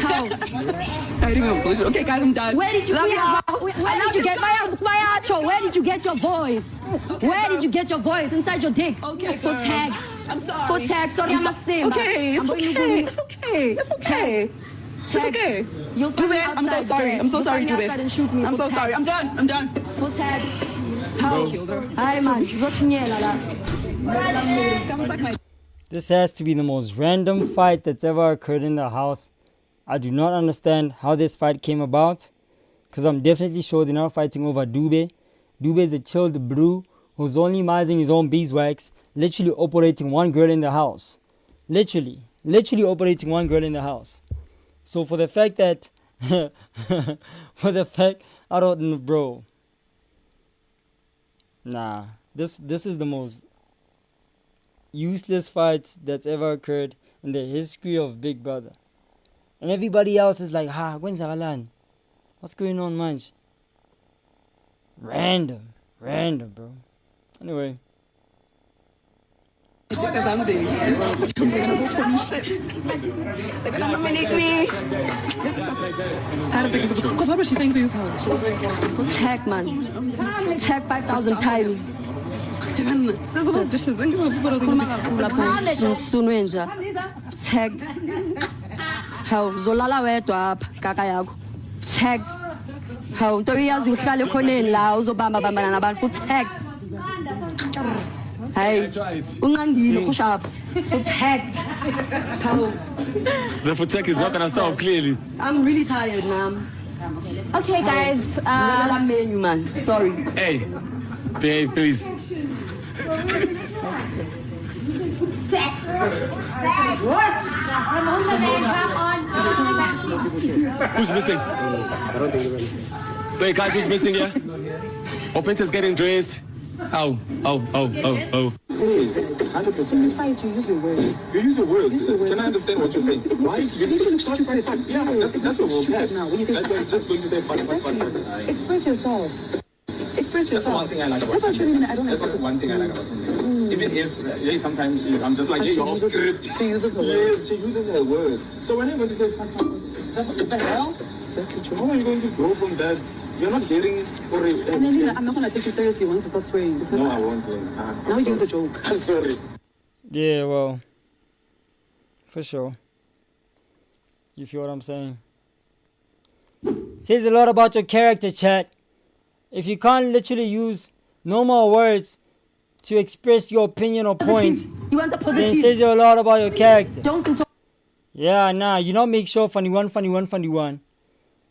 How? I think I'm bullshit. Okay, guys, I'm done. Where did you get Where did you get your voice? Where did you get your voice? Inside your dick. Okay, for girl. tag. I'm sorry. For tag, sorry, I'm okay, it's okay. It's okay. It's okay. It's okay. You'll do it. I'm so sorry. I'm so sorry, Dube. I'm so sorry. I'm done. I'm done. For tag. How? Hi, man. This has to be the most random fight that's ever occurred in the house. I do not understand how this fight came about, because I'm definitely sure they're not fighting over Dube. Dube is a chilled brew who's only minding his own beeswax, literally operating one girl in the house. Literally operating one girl in the house. So for the fact that, I don't know, bro. Nah, this is the most useless fight that's ever occurred in the history of Big Brother. And everybody else is like, when's Alan? What's going on, manch? Random, bro. Anyway. Because I'm there. They're gonna nominate me. Because what was she saying to you? For tag, man. Tag 5,000 times. There's a lot of dishes. Tag. How? Zolala wedwa kaka yakho. Tag. How? Nto iyazi uhlale khoneni la uzobamba bambana nabantu. Tag. Hey, ungandile push up. For tag. How? The for tech is not gonna solve clearly. I'm really tired, man. Okay, guys. Menu, man. Sorry. Hey, behave, please. Who's missing? I don't think you're ready. Wait, guys, who's missing here? Offense getting dressed. Oh. Please, 100%. You use your words. You use your words. Can I understand what you're saying? Why? You need to look stupid. Yeah, that's what we'll have. Now, when you say that's just going to say fun. Express yourself. Express yourself. That's the one thing I like about him. That's the one thing I like about him. Even if sometimes I'm just like, you're off script. She uses her words. Yes, she uses her words. So when you're going to say fun, that's what the hell? Exactly true. How are you going to grow from that? You're not hearing or... And then I'm not going to take you seriously once you start swearing. No, I won't. Now you do the joke. I'm sorry. Yeah, well, for sure. You feel what I'm saying? Says a lot about your character, chat. If you can't literally use normal words to express your opinion or point, then it says a lot about your character. Don't control. Yeah, nah, you don't make sure funny one.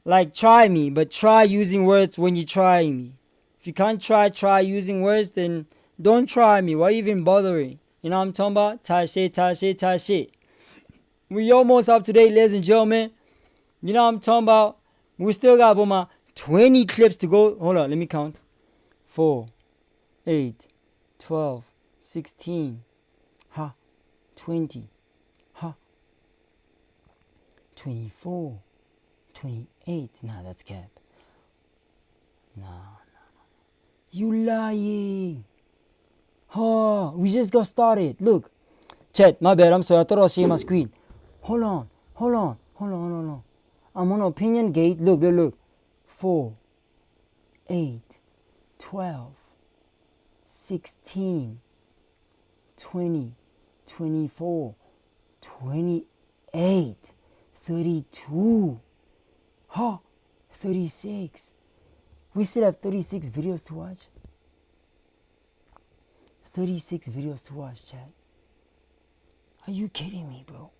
Like, try me, but try using words when you're trying me. If you can't try using words, then don't try me. Why even bothering? You know what I'm talking about? Tashe. We almost up to date, ladies and gentlemen. You know what I'm talking about? We still got about 20 clips to go. Hold on, let me count. 4, 8, 12, 16. 20. 24. 28. Nah, that's cap. No. You lying. We just got started. Look. Chat, my bad. I'm sorry. I thought I was sharing my screen. Hold on. I'm on opinion gate. Look. 4, 8, 12, 16, 20, 24, 28, 32. 36. We still have 36 videos to watch. 36 videos to watch, chat. Are you kidding me, bro?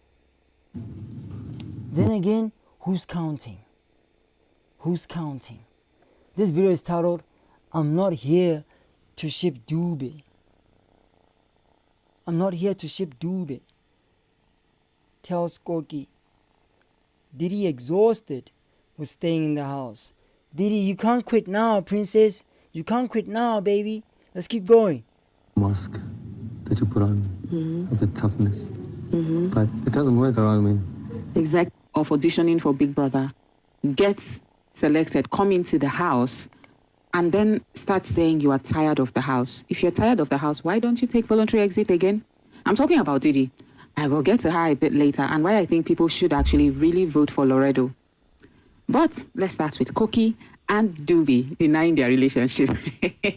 Then again, who's counting? This video is titled, I'm not here to ship Dube. Tell Skokie. Diddy exhausted with staying in the house. Diddy, you can't quit now, princess. You can't quit now, baby. Let's keep going. Mask that you put on of the toughness. But it doesn't work around me. Exactly. Of auditioning for Big Brother. Get selected come into the house and then start saying you are tired of the house. If you're tired of the house, why don't you take voluntary exit again? I'm talking about Didi. I will get to her a bit later and why I think people should actually really vote for Loredo. But let's start with Cookie and Doobie denying their relationship.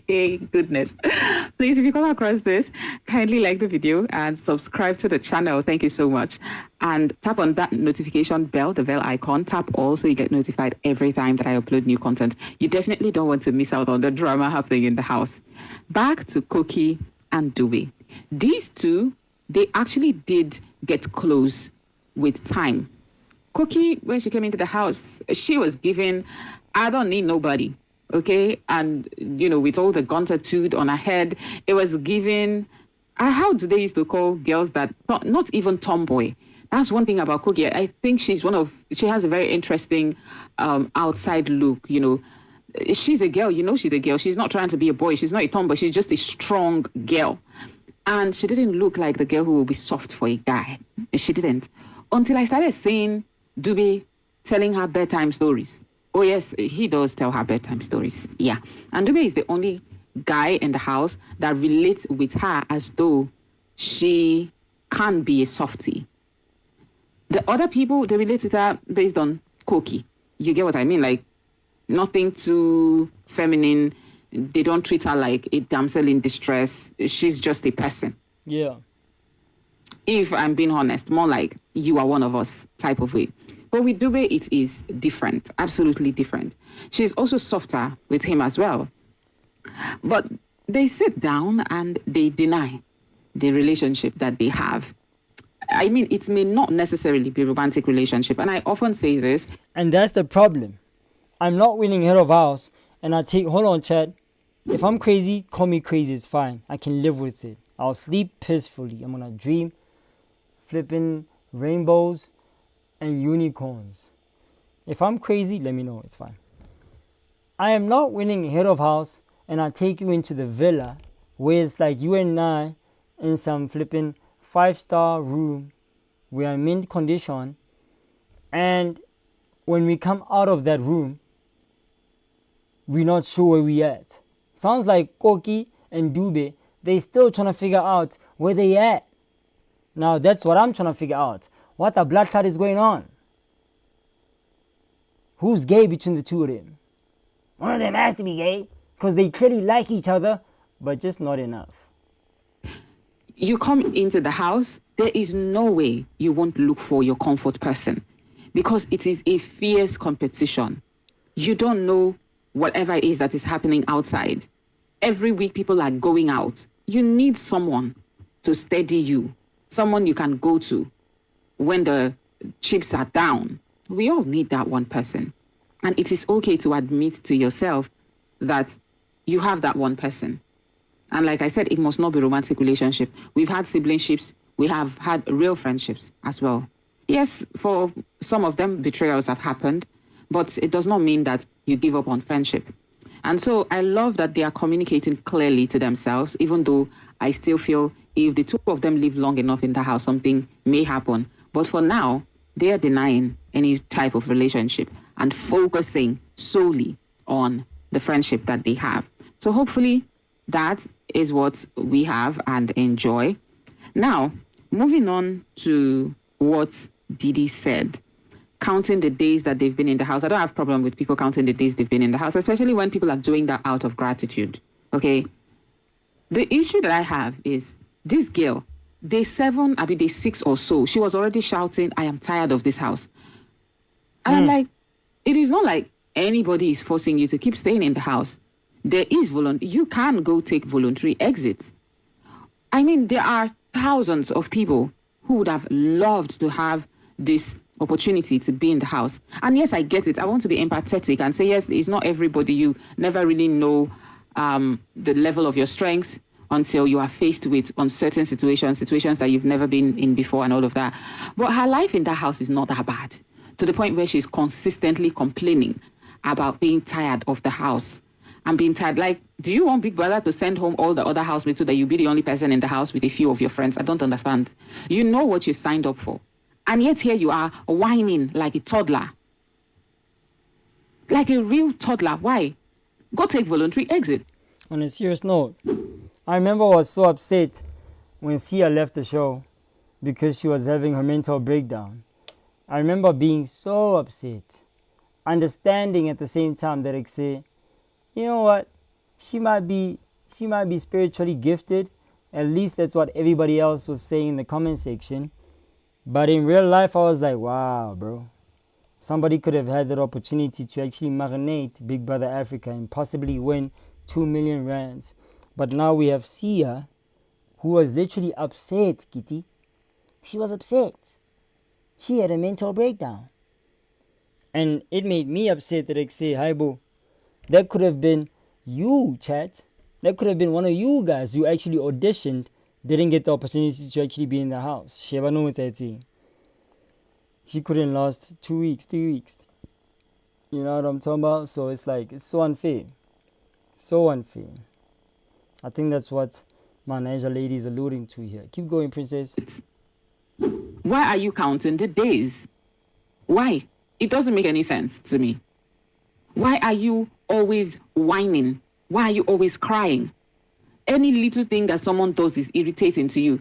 Goodness. Please, if you come across this, kindly like the video and subscribe to the channel. Thank you so much. And tap on that notification bell, the bell icon. Tap all so you get notified every time that I upload new content. You definitely don't want to miss out on the drama happening in the house. Back to Cookie and Doobie. These two, they actually did get close with time. Cookie, when she came into the house, she was given, I don't need nobody, okay? And, you know, with all the gunter-toed on her head, it was given, how do they used to call girls that, not even tomboy. That's one thing about Cookie. I think she has a very interesting outside look, you know. She's a girl, you know she's a girl. She's not trying to be a boy. She's not a tomboy. She's just a strong girl. And she didn't look like the girl who will be soft for a guy. She didn't. Until I started seeing Doobie telling her bedtime stories. Oh yes, he does tell her bedtime stories. Yeah. And Doobie is the only guy in the house that relates with her as though she can be a softie. The other people, they relate with her based on Cookie. You get what I mean? Like, nothing too feminine. They don't treat her like a damsel in distress. She's just a person. Yeah. If I'm being honest, more like you are one of us type of way. But with Doobie, it is different, absolutely different. She's also softer with him as well. But they sit down and they deny the relationship that they have. I mean, it may not necessarily be a romantic relationship. And I often say this. And that's the problem. I'm not winning head of house. And hold on, chat. If I'm crazy, call me crazy. It's fine. I can live with it. I'll sleep peacefully. I'm going to dream flipping rainbows and unicorns. If I'm crazy, let me know. It's fine. I am not winning head of house and I take you into the villa where it's like you and I in some flipping 5-star room where I'm in condition, and when we come out of that room, we're not sure where we at. Sounds like Koki and Doobie, they still trying to figure out where they at. Now that's what I'm trying to figure out. What the blood clot is going on? Who's gay between the two of them? One of them has to be gay because they clearly like each other, but just not enough. You come into the house, there is no way you won't look for your comfort person because it is a fierce competition. You don't know whatever it is that is happening outside. Every week people are going out. You need someone to steady you, someone you can go to when the chips are down. We all need that one person. And it is okay to admit to yourself that you have that one person. And like I said, it must not be a romantic relationship. We've had siblingships. We have had real friendships as well. Yes, for some of them, betrayals have happened, but it does not mean that you give up on friendship. And so I love that they are communicating clearly to themselves, even though I still feel if the two of them live long enough in the house, something may happen. But for now, they are denying any type of relationship and focusing solely on the friendship that they have. So hopefully that is what we have and enjoy. Now, moving on to what Didi said, counting the days that they've been in the house. I don't have a problem with people counting the days they've been in the house, especially when people are doing that out of gratitude, okay? The issue that I have is this girl, day 7, day 6 or so, she was already shouting, I am tired of this house. And I'm like, it is not like anybody is forcing you to keep staying in the house. There is you can go take voluntary exits. I mean, there are thousands of people who would have loved to have this opportunity to be in the house. And yes, I get it. I want to be empathetic and say, yes, it's not everybody. You never really know the level of your strengths until you are faced with uncertain situations that you've never been in before and all of that. But her life in that house is not that bad, to the point where she's consistently complaining about being tired of the house and being tired. Like, do you want Big Brother to send home all the other housemates so that you be the only person in the house with a few of your friends? I don't understand. You know what you signed up for. And yet here you are whining like a toddler. Like a real toddler. Why? Go take voluntary exit. On a serious note, I remember I was so upset when Sia left the show because she was having her mental breakdown. I remember being so upset, understanding at the same time that I say, you know what, she might be spiritually gifted. At least that's what everybody else was saying in the comment section. But in real life, I was like, wow, bro. Somebody could have had that opportunity to actually marinate Big Brother Africa and possibly win 2 million rands. But now we have Sia, who was literally upset, Kitty. She was upset. She had a mental breakdown. And it made me upset that I say, hi, boo. That could have been you, chat. That could have been one of you guys who actually auditioned, didn't get the opportunity to actually be in the house. Sheba know what I'm saying. She couldn't last 2 weeks, 3 weeks. You know what I'm talking about? So it's like, it's so unfair. So unfair. I think that's what my Niger lady is alluding to here. Keep going, princess. Why are you counting the days? Why? It doesn't make any sense to me. Why are you always whining? Why are you always crying? Any little thing that someone does is irritating to you.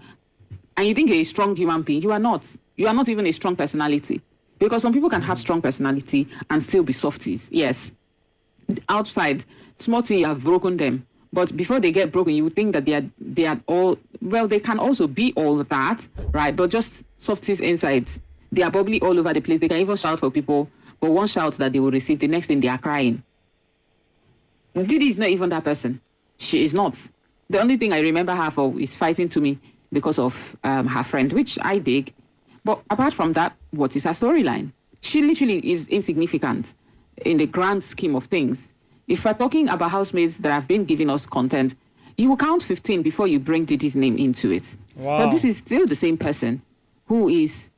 And you think you're a strong human being. You are not. You are not even a strong personality. Because some people can have strong personality and still be softies. Yes. Outside, small thing, you have broken them. But before they get broken, you would think that they are all, well, they can also be all of that, right? But just softies inside. They are bubbly all over the place. They can even shout for people. But one shout that they will receive, the next thing they are crying. Didi is not even that person. She is not. The only thing I remember her for is fighting to me because of her friend, which I dig. But apart from that, what is her storyline? She literally is insignificant in the grand scheme of things. If we're talking about housemates that have been giving us content, you will count 15 before you bring Didi's name into it. Wow. But this is still the same person who is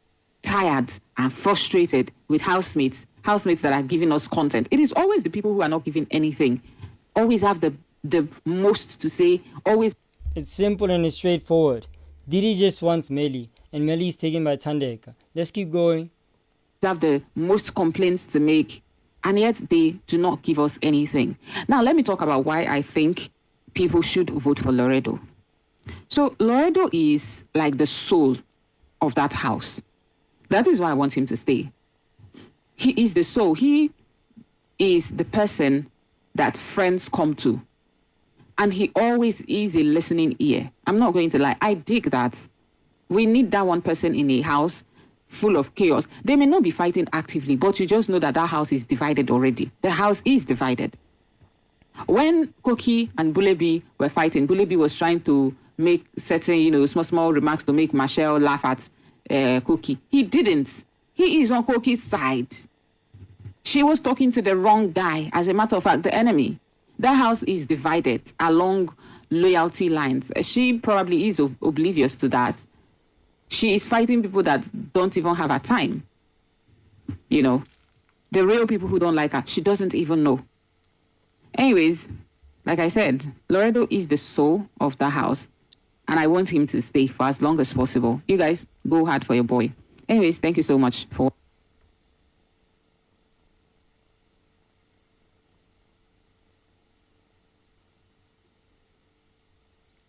tired and frustrated with housemates that are giving us content. It is always the people who are not giving anything, always have the most to say, always. It's simple and it's straightforward. Didi just wants Melly, and Melly is taken by Tandeka. Let's keep going. Have the most complaints to make, and yet they do not give us anything. Now, let me talk about why I think people should vote for Loredo. So, Loredo is like the soul of that house. That is why I want him to stay. He is the soul. He is the person that friends come to. And he always is a listening ear. I'm not going to lie. I dig that. We need that one person in a house full of chaos. They may not be fighting actively, but you just know that that house is divided already. The house is divided. When Koki and Bulebi were fighting, Bulebi was trying to make certain, small remarks to make Michelle laugh at Koki. He didn't. He is on Koki's side. She was talking to the wrong guy. As a matter of fact, the enemy. That house is divided along loyalty lines. She probably is oblivious to that. She is fighting people that don't even have her time. The real people who don't like her, she doesn't even know. Anyways, like I said, Loredo is the soul of the house. And I want him to stay for as long as possible. You guys, go hard for your boy. Anyways, thank you so much for...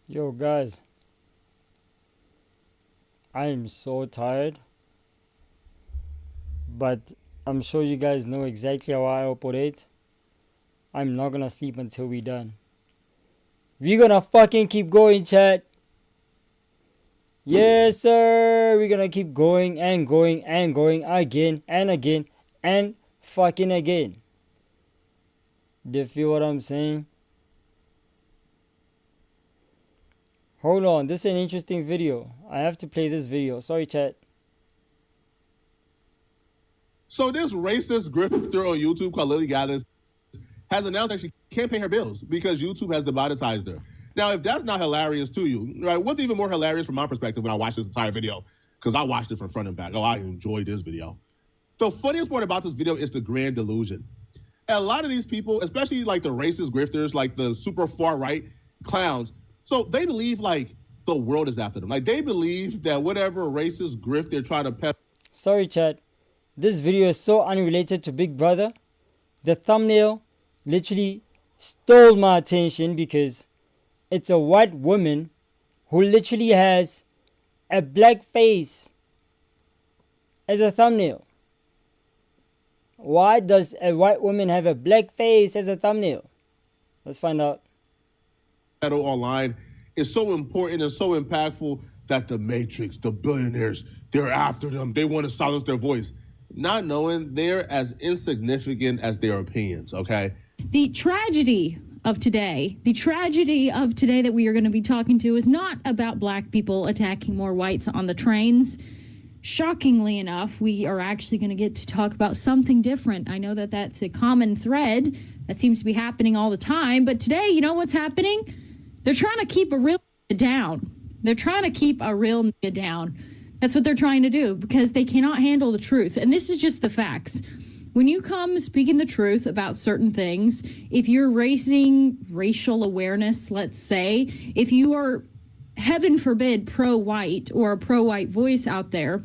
Yo, guys. I am so tired. But I'm sure you guys know exactly how I operate. I'm not gonna sleep until we're done. We're gonna fucking keep going, chat. Yes, sir. We're gonna keep going and going and going again and again and fucking again. Do you feel what I'm saying? Hold on, this is an interesting video. I have to play this video. Sorry, chat. So this racist grifter on YouTube called Lily Gaddis has announced that she can't pay her bills because YouTube has demonetized her. Now, if that's not hilarious to you, right, what's even more hilarious from my perspective when I watched this entire video, because I watched it from front and back. Oh, I enjoyed this video. The funniest part about this video is the grand delusion. And a lot of these people, especially like the racist grifters, like the super far right clowns, so they believe like the world is after them. Like they believe that whatever racist grift they're trying to peddle. Sorry, chat. This video is so unrelated to Big Brother The thumbnail literally stole my attention because it's a white woman who literally has a black face as a thumbnail. Why does a white woman have a black face as a thumbnail? Let's find out. Online is so important and so impactful that the Matrix, the billionaires, they're after them. They want to silence their voice, not knowing they're as insignificant as their opinions, okay? The tragedy of today that we are going to be talking to is not about black people attacking more whites on the trains. Shockingly enough, we are actually going to get to talk about something different. I know that that's a common thread that seems to be happening all the time, but today, you know what's happening? They're trying to keep a real down. They're trying to keep a real down. That's what they're trying to do because they cannot handle the truth. And this is just the facts. When you come speaking the truth about certain things, if you're raising racial awareness, let's say, if you are, heaven forbid, pro-white or a pro-white voice out there,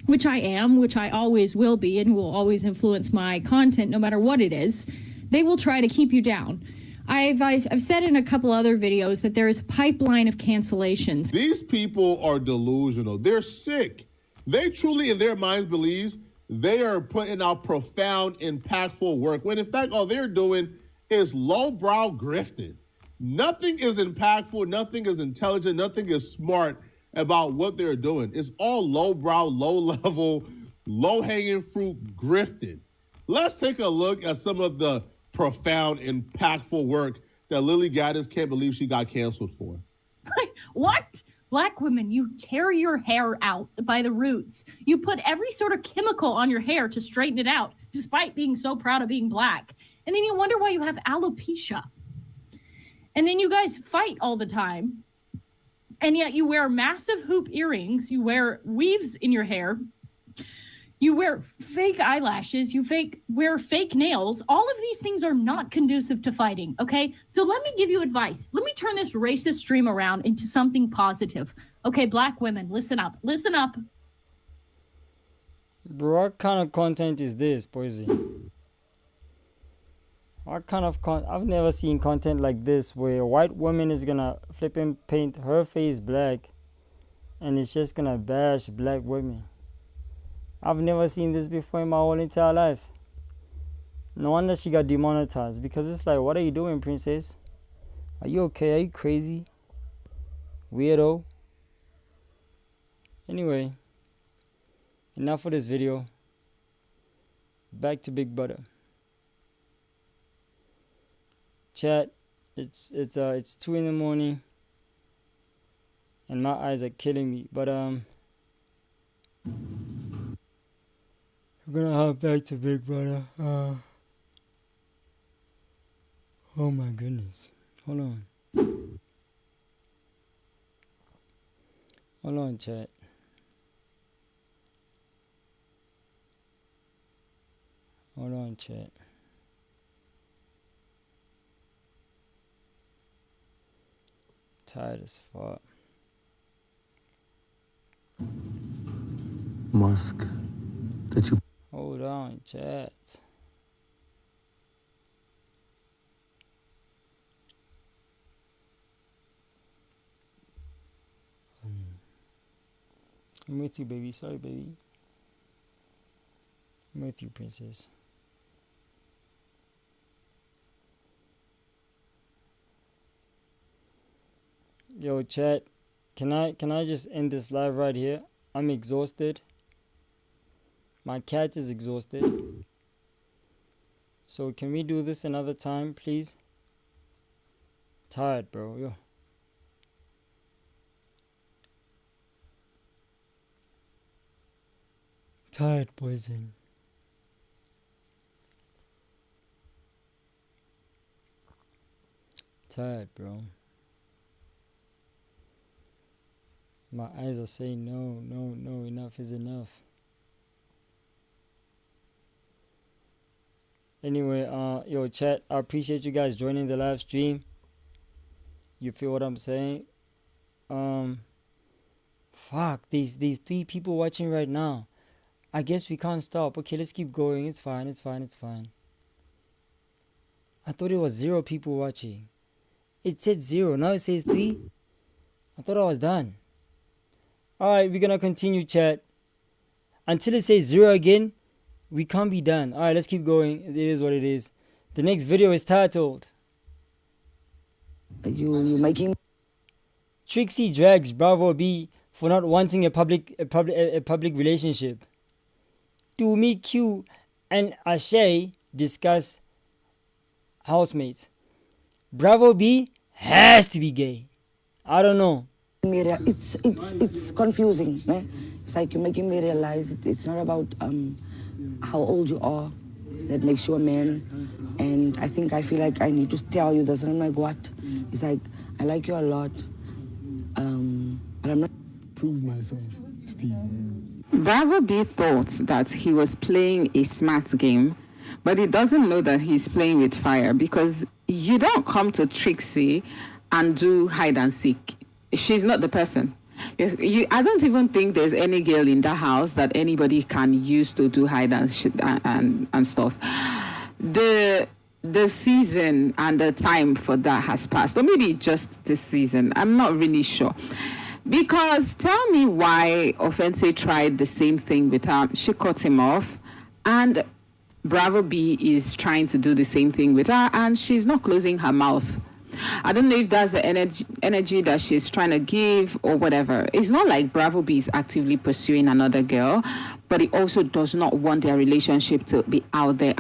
which I am, which I always will be and will always influence my content no matter what it is, they will try to keep you down. I've said in a couple other videos that there is a pipeline of cancellations. These people are delusional. They're sick. They truly, in their minds, believe they are putting out profound, impactful work, when in fact, all they're doing is lowbrow grifting. Nothing is impactful, nothing is intelligent, nothing is smart about what they're doing. It's all lowbrow, low-level, low-hanging fruit grifting. Let's take a look at some of the profound, impactful work that Lily Gaddis can't believe she got canceled for. What? Black women, you tear your hair out by the roots. You put every sort of chemical on your hair to straighten it out, despite being so proud of being black. And then you wonder why you have alopecia. And then you guys fight all the time. And yet you wear massive hoop earrings. You wear weaves in your hair. You wear fake eyelashes. You wear fake nails. All of these things are not conducive to fighting, okay? So let me give you advice. Let me turn this racist stream around into something positive. Okay, black women, listen up. Listen up. Bro, what kind of content is this, Poison? What kind of I've never seen content like this where a white woman is gonna flip and paint her face black and it's just gonna bash black women. I've never seen this before in my whole entire life. No wonder she got demonetized, because it's like, what are you doing, princess? Are you okay? Are you crazy? Weirdo. Anyway, enough of this video. Back to Big Brother. Chat, it's 2 in the morning and my eyes are killing me, but we're gonna hop back to Big Brother. Oh my goodness. Hold on, chat. Hold on, chat. Tired as fuck. Mask that you... Hold on, chat. I'm with you, baby. Sorry, baby. I'm with you, princess. Yo, chat. Can I just end this live right here? I'm exhausted. My cat is exhausted. So can we do this another time, please? Tired, bro. Yo. Tired, Poison. Tired, bro. My eyes are saying no, enough is enough. Anyway, yo, chat, I appreciate you guys joining the live stream. You feel what I'm saying? Fuck, these 3 people watching right now. I guess we can't stop. Okay, let's keep going. It's fine. I thought it was 0 people watching. It said 0. Now it says 3. I thought I was done. Alright, we're gonna continue, chat. Until it says 0 again, we can't be done. Alright, let's keep going. It is what it is. The next video is titled You making Trixie drags Bravo B for not wanting a public relationship. Tumi Q and Ashay discuss housemates. Bravo B has to be gay. I don't know. it's confusing. Eh? It's like you're making me realize it's not about how old you are that makes you a man. And I feel like I need to tell you this. And I'm like, what? It's like, I like you a lot. But I'm not. Prove myself to be. Bravo B thought that he was playing a smart game, but he doesn't know that he's playing with fire, because you don't come to Trixie and do hide and seek. She's not the person. I don't even think there's any girl in that house that anybody can use to do hide and stuff. The season and the time for that has passed, or maybe just this season. I'm not really sure. Because tell me why Offense tried the same thing with her. She cut him off, and Bravo B is trying to do the same thing with her, and she's not closing her mouth. I don't know if that's the energy that she's trying to give or whatever. It's not like Bravo B is actively pursuing another girl, but he also does not want their relationship to be out there.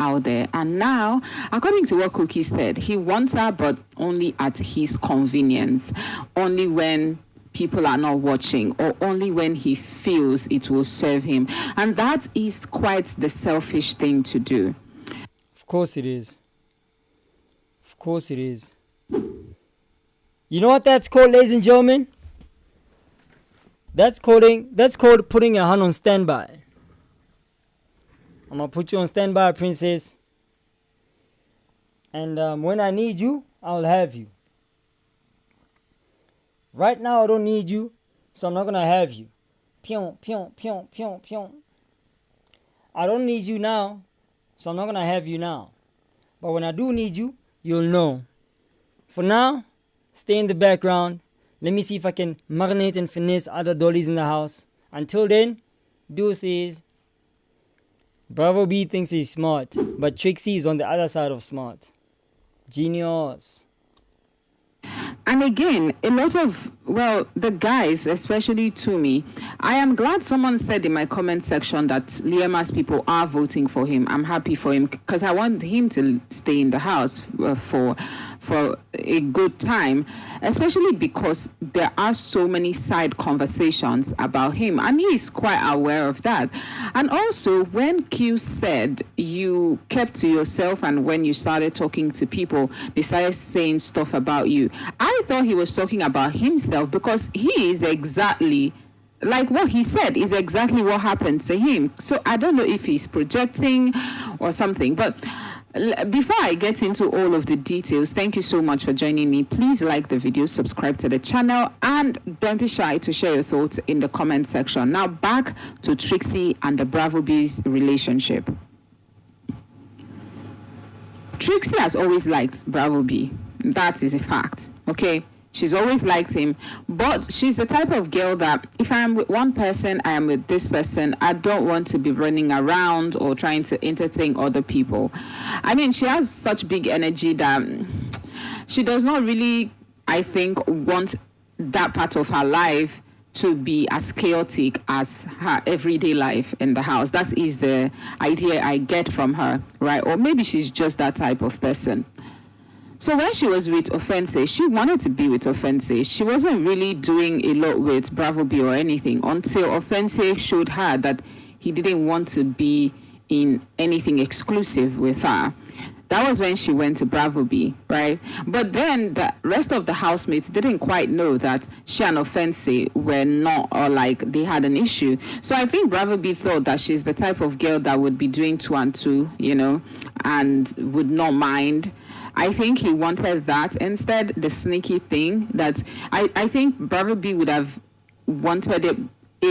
And now, according to what Cookie said, he wants her, but only at his convenience, only when people are not watching, or only when he feels it will serve him. And that is quite the selfish thing to do. Of course it is. Of course it is. You know what that's called, ladies and gentlemen? That's called putting a hand on standby. I'm gonna put you on standby, princess. And when I need you, I'll have you. Right now, I don't need you, so I'm not gonna have you. Pion, pion, pion, pion, pion. I don't need you now, so I'm not gonna have you now. But when I do need you, you'll know. For now, stay in the background. Let me see if I can marinate and finesse other dollies in the house. Until then, deuces. Bravo B thinks he's smart, but Trixie is on the other side of smart. Genius. And again, a lot of, the guys, especially to me, I am glad someone said in my comment section that Liema's people are voting for him. I'm happy for him, because I want him to stay in the house for a good time, especially because there are so many side conversations about him, and he is quite aware of that. And also, when Q said you kept to yourself, and when you started talking to people, they started saying stuff about you, I thought he was talking about himself, because he is exactly like what he said is exactly what happened to him. So I don't know if he's projecting or something, but before I get into all of the details, thank you so much for joining me. Please like the video, subscribe to the channel, and don't be shy to share your thoughts in the comment section. Now back to Trixie and the Bravo B's relationship. Trixie has always liked Bravo B. That is a fact, okay? She's always liked him, but she's the type of girl that if I am with one person, I am with this person. I don't want to be running around or trying to entertain other people. I mean, she has such big energy that she does not really, I think, want that part of her life to be as chaotic as her everyday life in the house. That is the idea I get from her, right? Or maybe she's just that type of person. So when she was with Offense, she wanted to be with Offense. She wasn't really doing a lot with Bravo B or anything until Offense showed her that he didn't want to be in anything exclusive with her. That was when she went to Bravo B, right? But then the rest of the housemates didn't quite know that she and Offense were not, or like they had an issue. So I think Bravo B thought that she's the type of girl that would be doing 2 and 2, and would not mind. I think he wanted that. Instead, the sneaky thing that I think Bravo B would have wanted it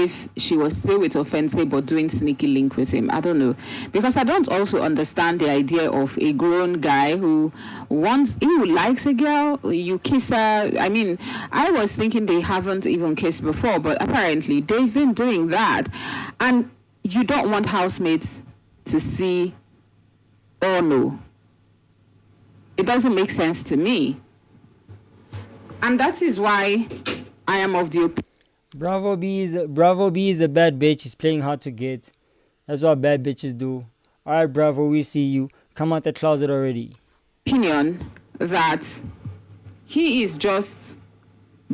if she was still with Offensive but doing sneaky link with him. I don't know. Because I don't also understand the idea of a grown guy who likes a girl, you kiss her. I mean, I was thinking they haven't even kissed before, but apparently they've been doing that. And you don't want housemates to see or know. It doesn't make sense to me. And that is why I am of the opinion. Bravo B is a bad bitch. He's playing hard to get. That's what bad bitches do. Alright, Bravo, we see you. Come out the closet already. Opinion that he is just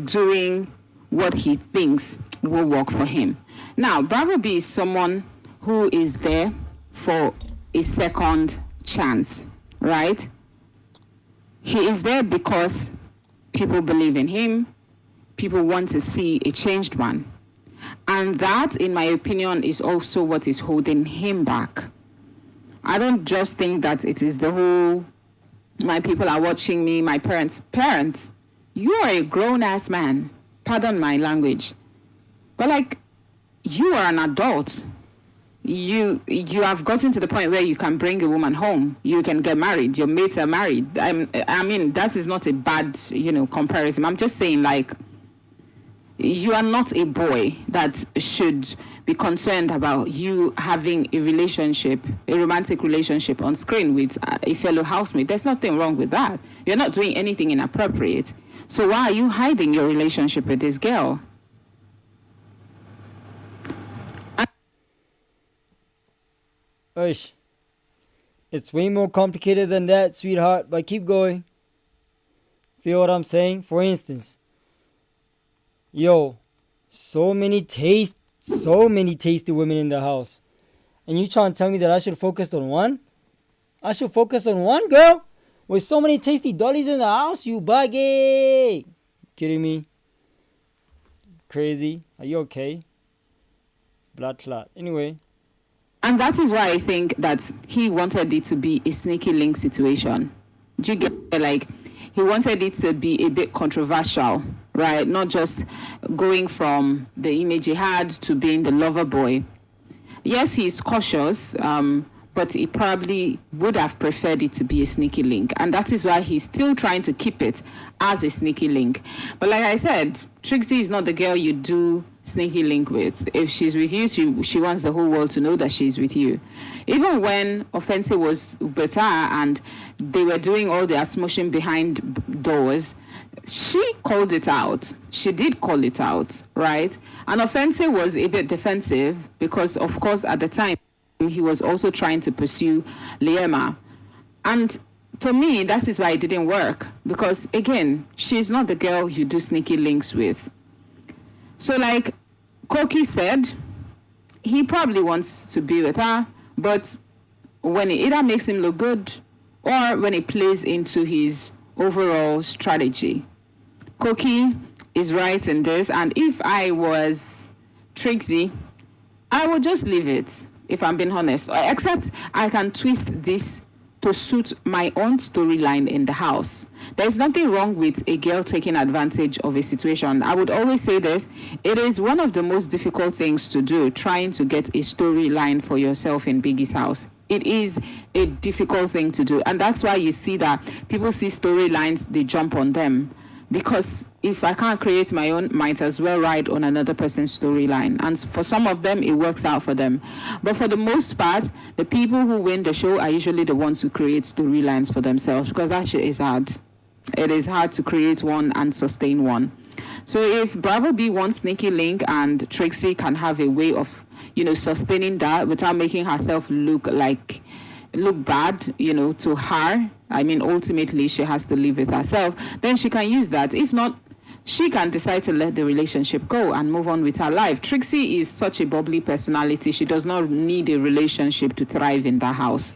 doing what he thinks will work for him. Now, Bravo B is someone who is there for a second chance, right? He is there because people believe in him. People want to see a changed man. And that, in my opinion, is also what is holding him back. I don't just think that it is the whole, my people are watching me, my parents. Parents, you are a grown-ass man. Pardon my language. But like, you are an adult. You have gotten to the point where you can bring a woman home. You can get married. Your mates are married. I mean, that is not a bad, comparison. I'm just saying, like, you are not a boy that should be concerned about you having a romantic relationship on screen with a fellow housemate. There's nothing wrong with that. You're not doing anything inappropriate. So why are you hiding your relationship with this girl? Ush. It's way more complicated than that, sweetheart, but keep going. Feel what I'm saying? For instance, yo, so many tasty women in the house. And you trying to tell me that I should focus on one? I should focus on one girl? With so many tasty dollies in the house? You buggy! Kidding me? Crazy? Are you okay? Blood clot. Anyway. And that is why I think that he wanted it to be a sneaky link situation. Do you get it? Like, he wanted it to be a bit controversial, right? Not just going from the image he had to being the lover boy. Yes, he's cautious, but he probably would have preferred it to be a sneaky link. And that is why he's still trying to keep it as a sneaky link. But like I said, Trixie is not the girl you do sneaky link with. If she's with you, she wants the whole world to know that she's with you. Even when Offensive was better and they were doing all their smushing behind doors, she called it out. She did call it out, right? And Offensive was a bit defensive because, of course, at the time, he was also trying to pursue Liema. And to me, that is why it didn't work. Because, again, she's not the girl you do sneaky links with. So, like Koki said, he probably wants to be with her, but when it either makes him look good or when it plays into his overall strategy. Koki is right in this, and if I was Trixie, I would just leave it, if I'm being honest. Except I can twist this to suit my own storyline in the house. There's nothing wrong with a girl taking advantage of a situation. I would always say this, it is one of the most difficult things to do, trying to get a storyline for yourself in Biggie's house. It is a difficult thing to do. And that's why you see that people see storylines, they jump on them. Because if I can't create my own, might as well ride on another person's storyline. And for some of them, it works out for them. But for the most part, the people who win the show are usually the ones who create storylines for themselves, because that shit is hard. It is hard to create one and sustain one. So if Bravo B wants sneaky link and Trixie can have a way of, sustaining that without making herself look bad, to her, I mean, ultimately she has to live with herself, then she can use that. If not, she can decide to let the relationship go and move on with her life. Trixie is such a bubbly personality. She does not need a relationship to thrive in that house.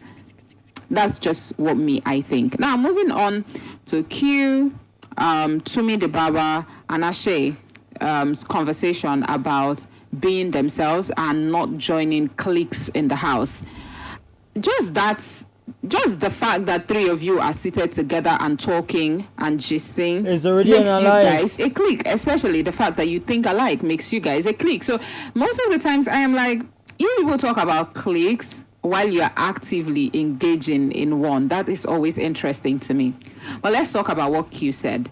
That's just what I think. Now, moving on to Q, Tumi the Baba, and Ashe conversation about being themselves and not joining cliques in the house. Just that just the fact that three of you are seated together and talking and gisting it's already makes an you alliance. guys a clique. Especially the fact that you think alike makes you guys a clique. So most of the times I am like, you people talk about cliques while you're actively engaging in one. That is always interesting to me. But let's talk about what Q said.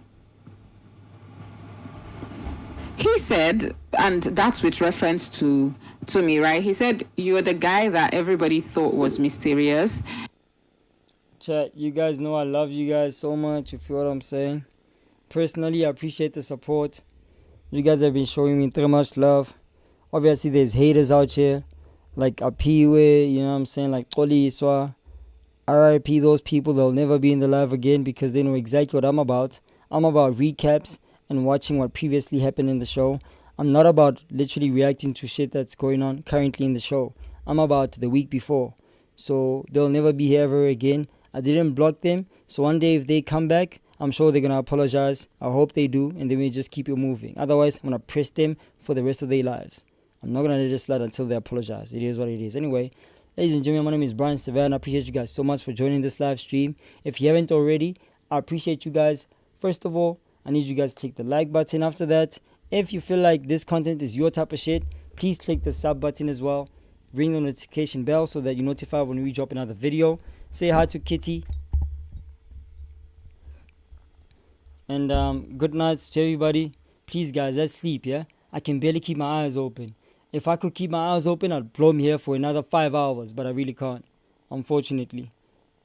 He said, and that's with reference to me, right? He said, you're the guy that everybody thought was mysterious. Chat, you guys know I love you guys so much, you feel what I'm saying? Personally, I appreciate the support. You guys have been showing me so much love. Obviously, there's haters out here, like Apiwe, you know what I'm saying, like Koli Iswa. RIP those people, they'll never be in the live again because they know exactly what I'm about. I'm about recaps and watching what previously happened in the show. I'm not about literally reacting to shit that's going on currently in the show. I'm about the week before. So they'll never be here ever again. I didn't block them. So one day if they come back, I'm sure they're going to apologize. I hope they do. And then we just keep it moving. Otherwise, I'm going to press them for the rest of their lives. I'm not going to let it slide until they apologize. It is what it is. Anyway, ladies and gentlemen, my name is Brian Sivana. I appreciate you guys so much for joining this live stream. If you haven't already, I appreciate you guys. First of all, I need you guys to click the like button. After that, if you feel like this content is your type of shit, please click the sub button as well. Ring the notification bell so that you're notified when we drop another video. Say hi to Kitty. And good night to everybody. Please, guys, let's sleep, yeah? I can barely keep my eyes open. If I could keep my eyes open, I'd blow me here for another 5 hours, but I really can't, unfortunately.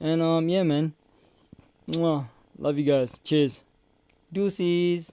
And yeah, man. Mwah. Love you guys. Cheers. Deuces.